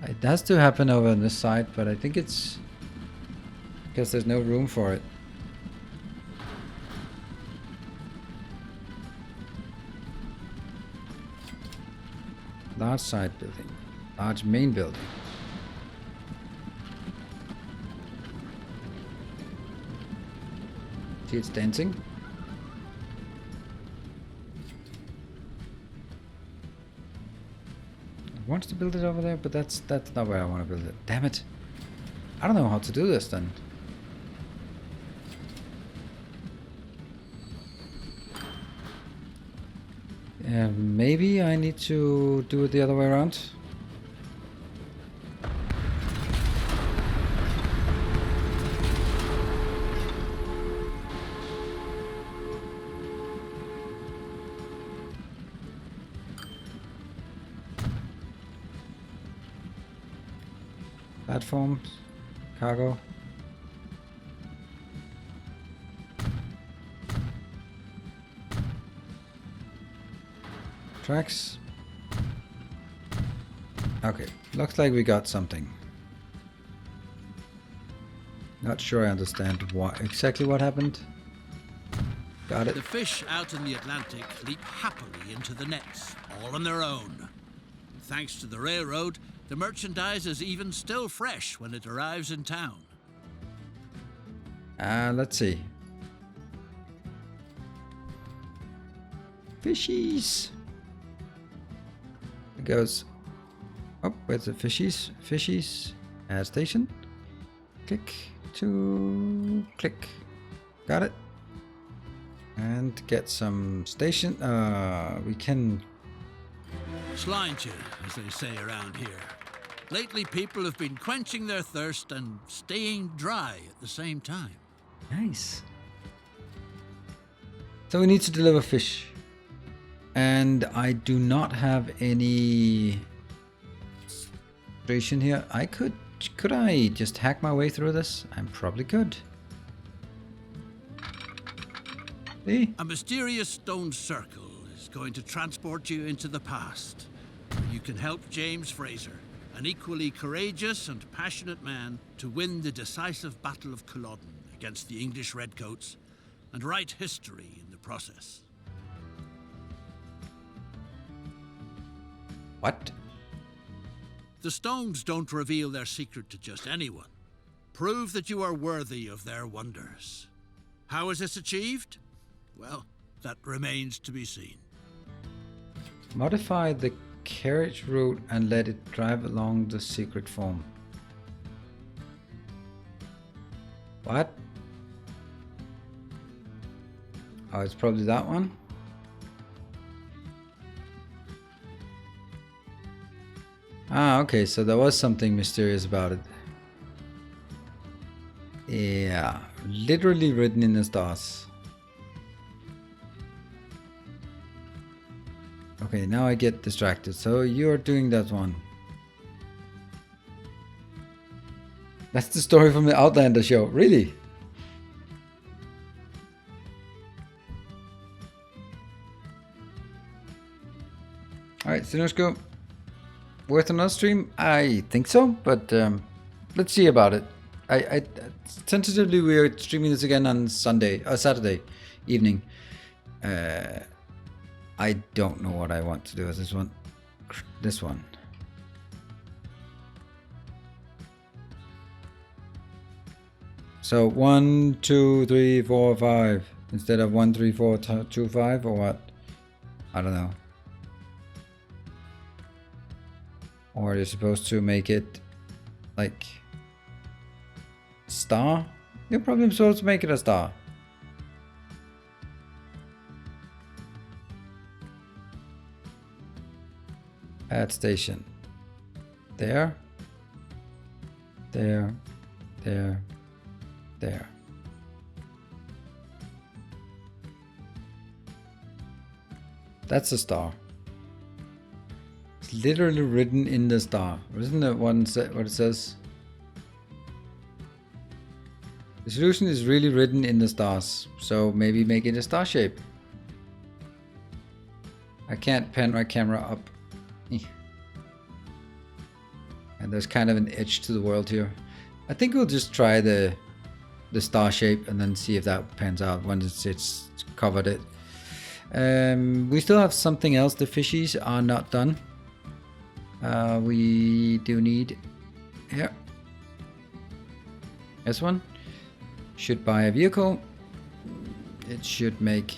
It has to happen over on this side, but I think it's because there's no room for it. Large side building. Large main building. See, it's dancing. It wants to build it over there, but that's not where I want to build it. Damn it. I don't know how to do this then. Maybe I need to do it the other way around. Platforms, cargo. Tracks. Okay, looks like we got something. Not sure I understand exactly what happened. Got it. The fish out in the Atlantic leap happily into the nets, all on their own. Thanks to the railroad, the merchandise is even still fresh when it arrives in town. Let's see. Fishies. It goes. Oh, where's the fishies? Fishies. Add station. Click to click. Got it. And get some station. We can. Sláinte, as they say around here. Lately, people have been quenching their thirst and staying dry at the same time. Nice. So we need to deliver fish. And I do not have any station here. Could I just hack my way through this? I probably could. See? A mysterious stone circle is going to transport you into the past. You can help James Fraser, an equally courageous and passionate man, to win the decisive Battle of Culloden against the English Redcoats and write history in the process. What? The stones don't reveal their secret to just anyone. Prove that you are worthy of their wonders. How is this achieved? Well, that remains to be seen. Modify the carriage route and let it drive along the secret form. What? Oh, it's probably that one. Ah, okay, so there was something mysterious about it. Yeah, literally written in the stars. Okay, now I get distracted. So you're doing that one. That's the story from the Outlander show, really? Alright, Sinosco. Worth another stream? I think so, but let's see about it. I tentatively we are streaming this again on Saturday evening. I don't know what I want to do with this one. This one. So 1, 2, 3, 4, 5 instead of 1, 3, 4, 2, 5 or what? I don't know. Or you're supposed to make it like star? You're probably supposed to make it a star. Add station. There. There. There. There. That's a star. It's literally written in the star. Isn't that what it says? The solution is really written in the stars. So maybe make it a star shape. I can't pan my camera up. And there's kind of an edge to the world here. I think we'll just try the star shape and then see if that pans out once it's covered it. We still have something else. The fishies are not done. We do need here. This one should buy a vehicle. It should make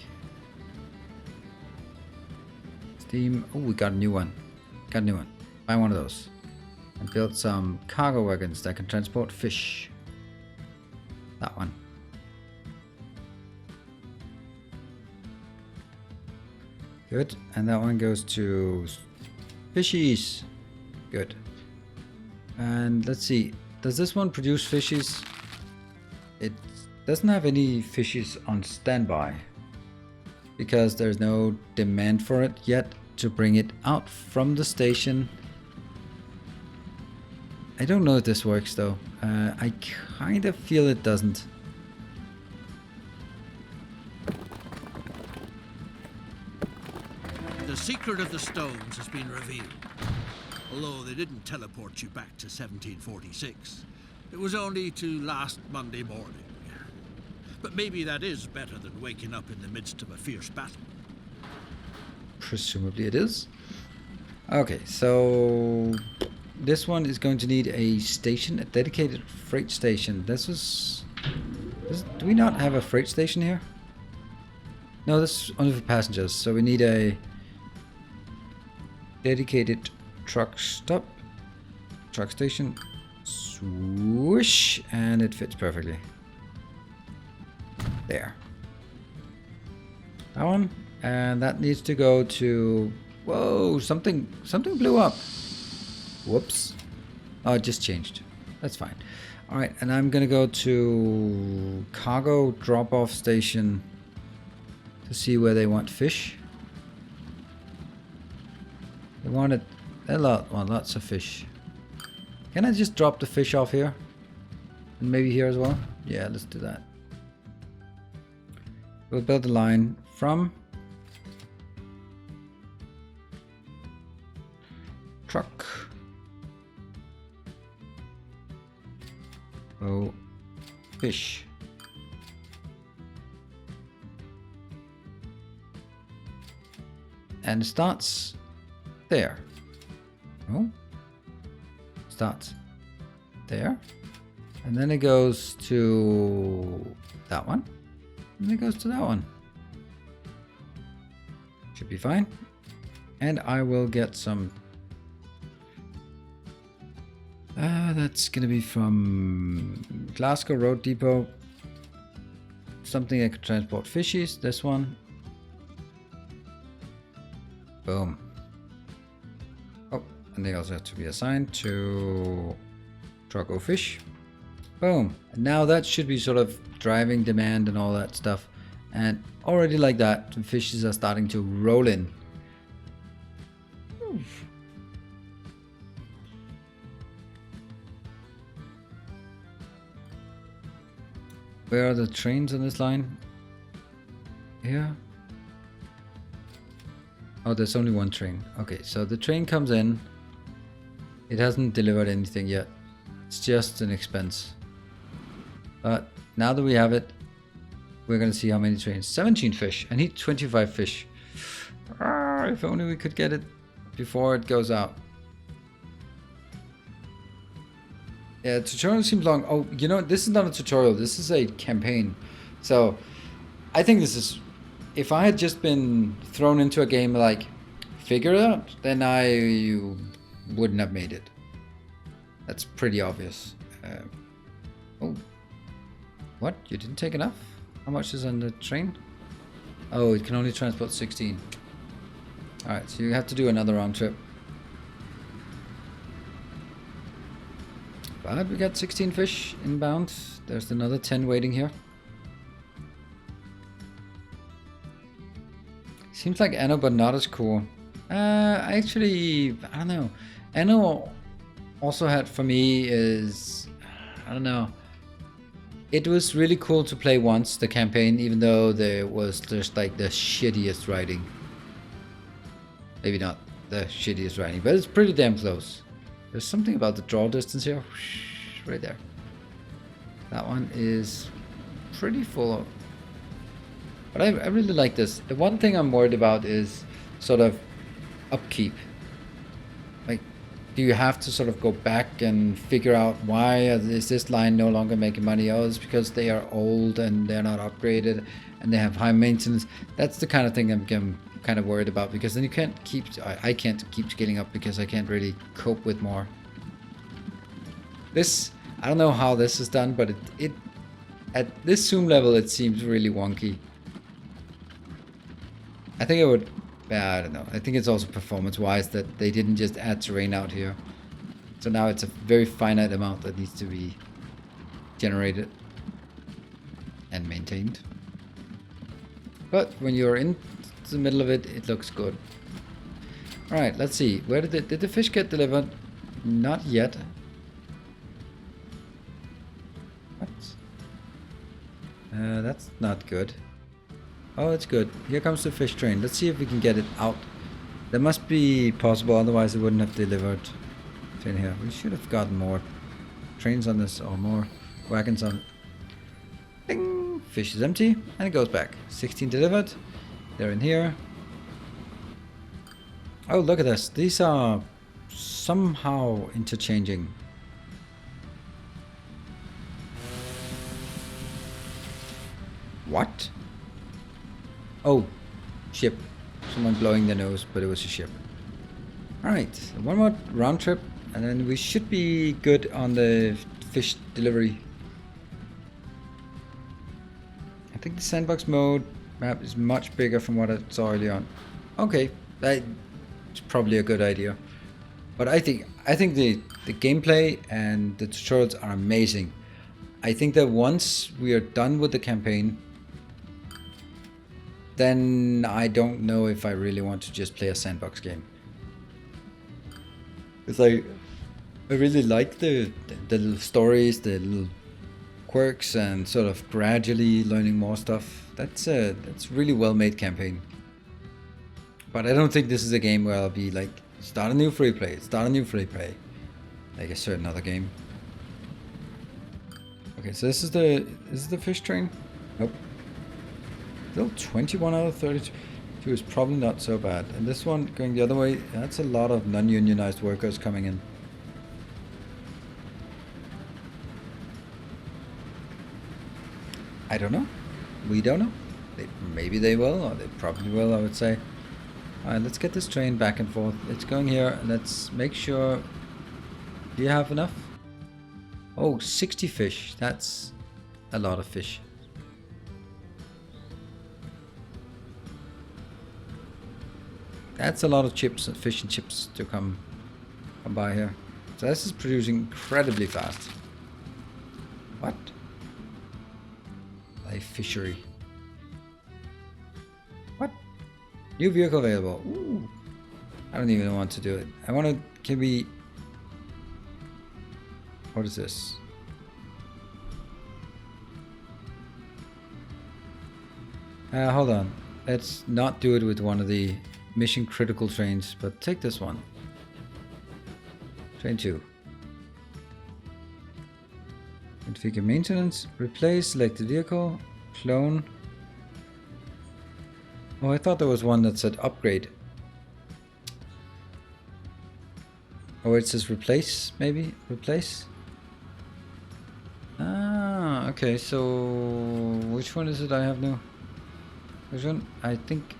steam. Oh, we got a new one. Got a new one. Buy one of those and build some cargo wagons that can transport fish. That one. Good. And that one goes to fishies. Good. And let's see. Does this one produce fishies? It doesn't have any fishies on standby because there's no demand for it yet to bring it out from the station. I don't know if this works though. I kind of feel it doesn't. The secret of the stones has been revealed. Although they didn't teleport you back to 1746. It was only to last Monday morning. But maybe that is better than waking up in the midst of a fierce battle. Presumably it is. Okay, so this one is going to need a station, a dedicated freight station. Do we not have a freight station here? No, this is only for passengers. So we need a dedicated truck station. Swoosh, and it fits perfectly. There. That one, and that needs to go to. Whoa! Something blew up. Whoops. Oh, it just changed. That's fine. All right, and I'm gonna go to cargo drop-off station to see where they want fish. They wanted lots of fish. Can I just drop the fish off here? And maybe here as well? Yeah, let's do that. We'll build a line from truck. Oh, fish. And it starts there. Oh. Starts there. And then it goes to that one. And it goes to that one. Should be fine. And I will get some. That's gonna be from Glasgow Road Depot. Something that could transport fishies. This one. Boom. Oh, and they also have to be assigned to Truck O Fish. Boom. And now that should be sort of driving demand and all that stuff. And already like that, the fishes are starting to roll in. Oof. Where are the trains on this line? Here? Oh, there's only one train. Okay, so the train comes in. It hasn't delivered anything yet. It's just an expense. But now that we have it, we're gonna see how many trains. 17 fish. I need 25 fish. If only we could get it before it goes out. Yeah, tutorial seems long. Oh, you know, this is not a tutorial. This is a campaign. So, I think this is... If I had just been thrown into a game like, figure it out, then I wouldn't have made it. That's pretty obvious. Oh. What? You didn't take enough? How much is on the train? Oh, it can only transport 16. Alright, so you have to do another round trip. But we got 16 fish inbound. There's another 10 waiting here. Seems like Anno, but not as cool. Actually, I don't know. Anno also had for me is, I don't know. It was really cool to play once, the campaign, even though there was just like the shittiest writing. Maybe not the shittiest writing, but it's pretty damn close. There's something about the draw distance here. Right there. That one is pretty full of... But I really like this. The one thing I'm worried about is sort of upkeep. Like, do you have to sort of go back and figure out why is this line no longer making money? Oh, it's because they are old and they're not upgraded and they have high maintenance. That's the kind of thing I'm kind of worried about, because then you can't keep... I can't keep scaling up because I can't really cope with more. This... I don't know how this is done, but it at this zoom level it seems really wonky. I think it would... I don't know. I think it's also performance-wise that they didn't just add terrain out here. So now it's a very finite amount that needs to be generated and maintained. But when you're in the middle of it, it looks good. Alright, let's see. Where did the fish get delivered? Not yet. What? That's not good. Oh, it's good. Here comes the fish train. Let's see if we can get it out. That must be possible, otherwise it wouldn't have delivered in here. We should have gotten more trains on this, or more wagons on. Ding! Fish is empty, and it goes back. 16 delivered. They're in here. Oh, look at this. These are somehow interchanging. What? Oh, ship. Someone blowing their nose, but it was a ship. Alright, one more round trip, and then we should be good on the fish delivery. I think the sandbox mode map is much bigger from what I saw earlier on. Okay, that's probably a good idea. But I think the gameplay and the tutorials are amazing. I think that once we are done with the campaign, then I don't know if I really want to just play a sandbox game. Because I really like the little stories, the little quirks, and sort of gradually learning more stuff. That's really well made campaign. But I don't think this is a game where I'll be like, start a new free play, like a certain other game. Okay, so this is the fish train. Nope. Still 21 out of 32 is probably not so bad. And this one going the other way, that's a lot of non-unionized workers coming in. I don't know. We don't know. Maybe they will, or they probably will, I would say. Alright, let's get this train back and forth. It's going here. Let's make sure... Do you have enough? Oh, 60 fish. That's a lot of fish. That's a lot of chips, fish and chips to come by here. So this is producing incredibly fast. What? A fishery. What? New vehicle available. Ooh. I don't even want to do it. I want to... Can we... What is this? Hold on. Let's not do it with one of the mission critical trains, but take this one. Train 2. Configure maintenance. Replace selected vehicle. Clone. Oh, I thought there was one that said upgrade. Oh, it says replace, maybe? Replace? Ah, okay, so which one is it I have now? Which one? I think...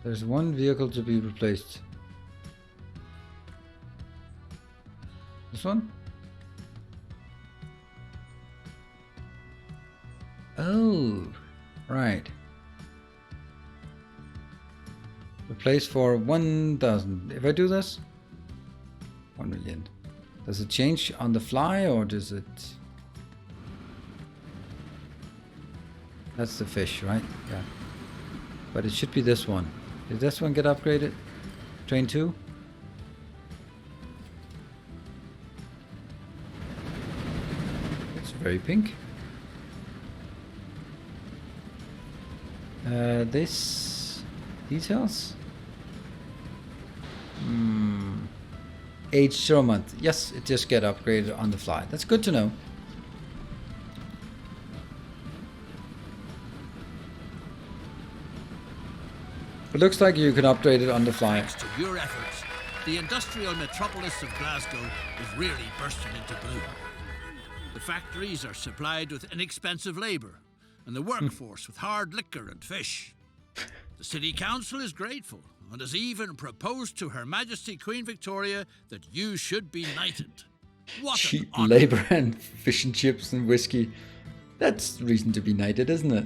There's one vehicle to be replaced. This one? Oh, right. Replace for 1,000. If I do this, 1 million. Does it change on the fly or does it? That's the fish, right? Yeah. But it should be this one. Did this one get upgraded? Train 2? It's very pink. This details. Age 0 month. Yes, it just get upgraded on the fly. That's good to know. It looks like you can upgrade it on the fly. Thanks to your efforts, the industrial metropolis of Glasgow is really bursting into bloom. The factories are supplied with inexpensive labour, and the workforce with hard liquor and fish. The city council is grateful and has even proposed to Her Majesty Queen Victoria that you should be knighted. What Cheap an honour. labour and fish and chips and whiskey. That's reason to be knighted, isn't it?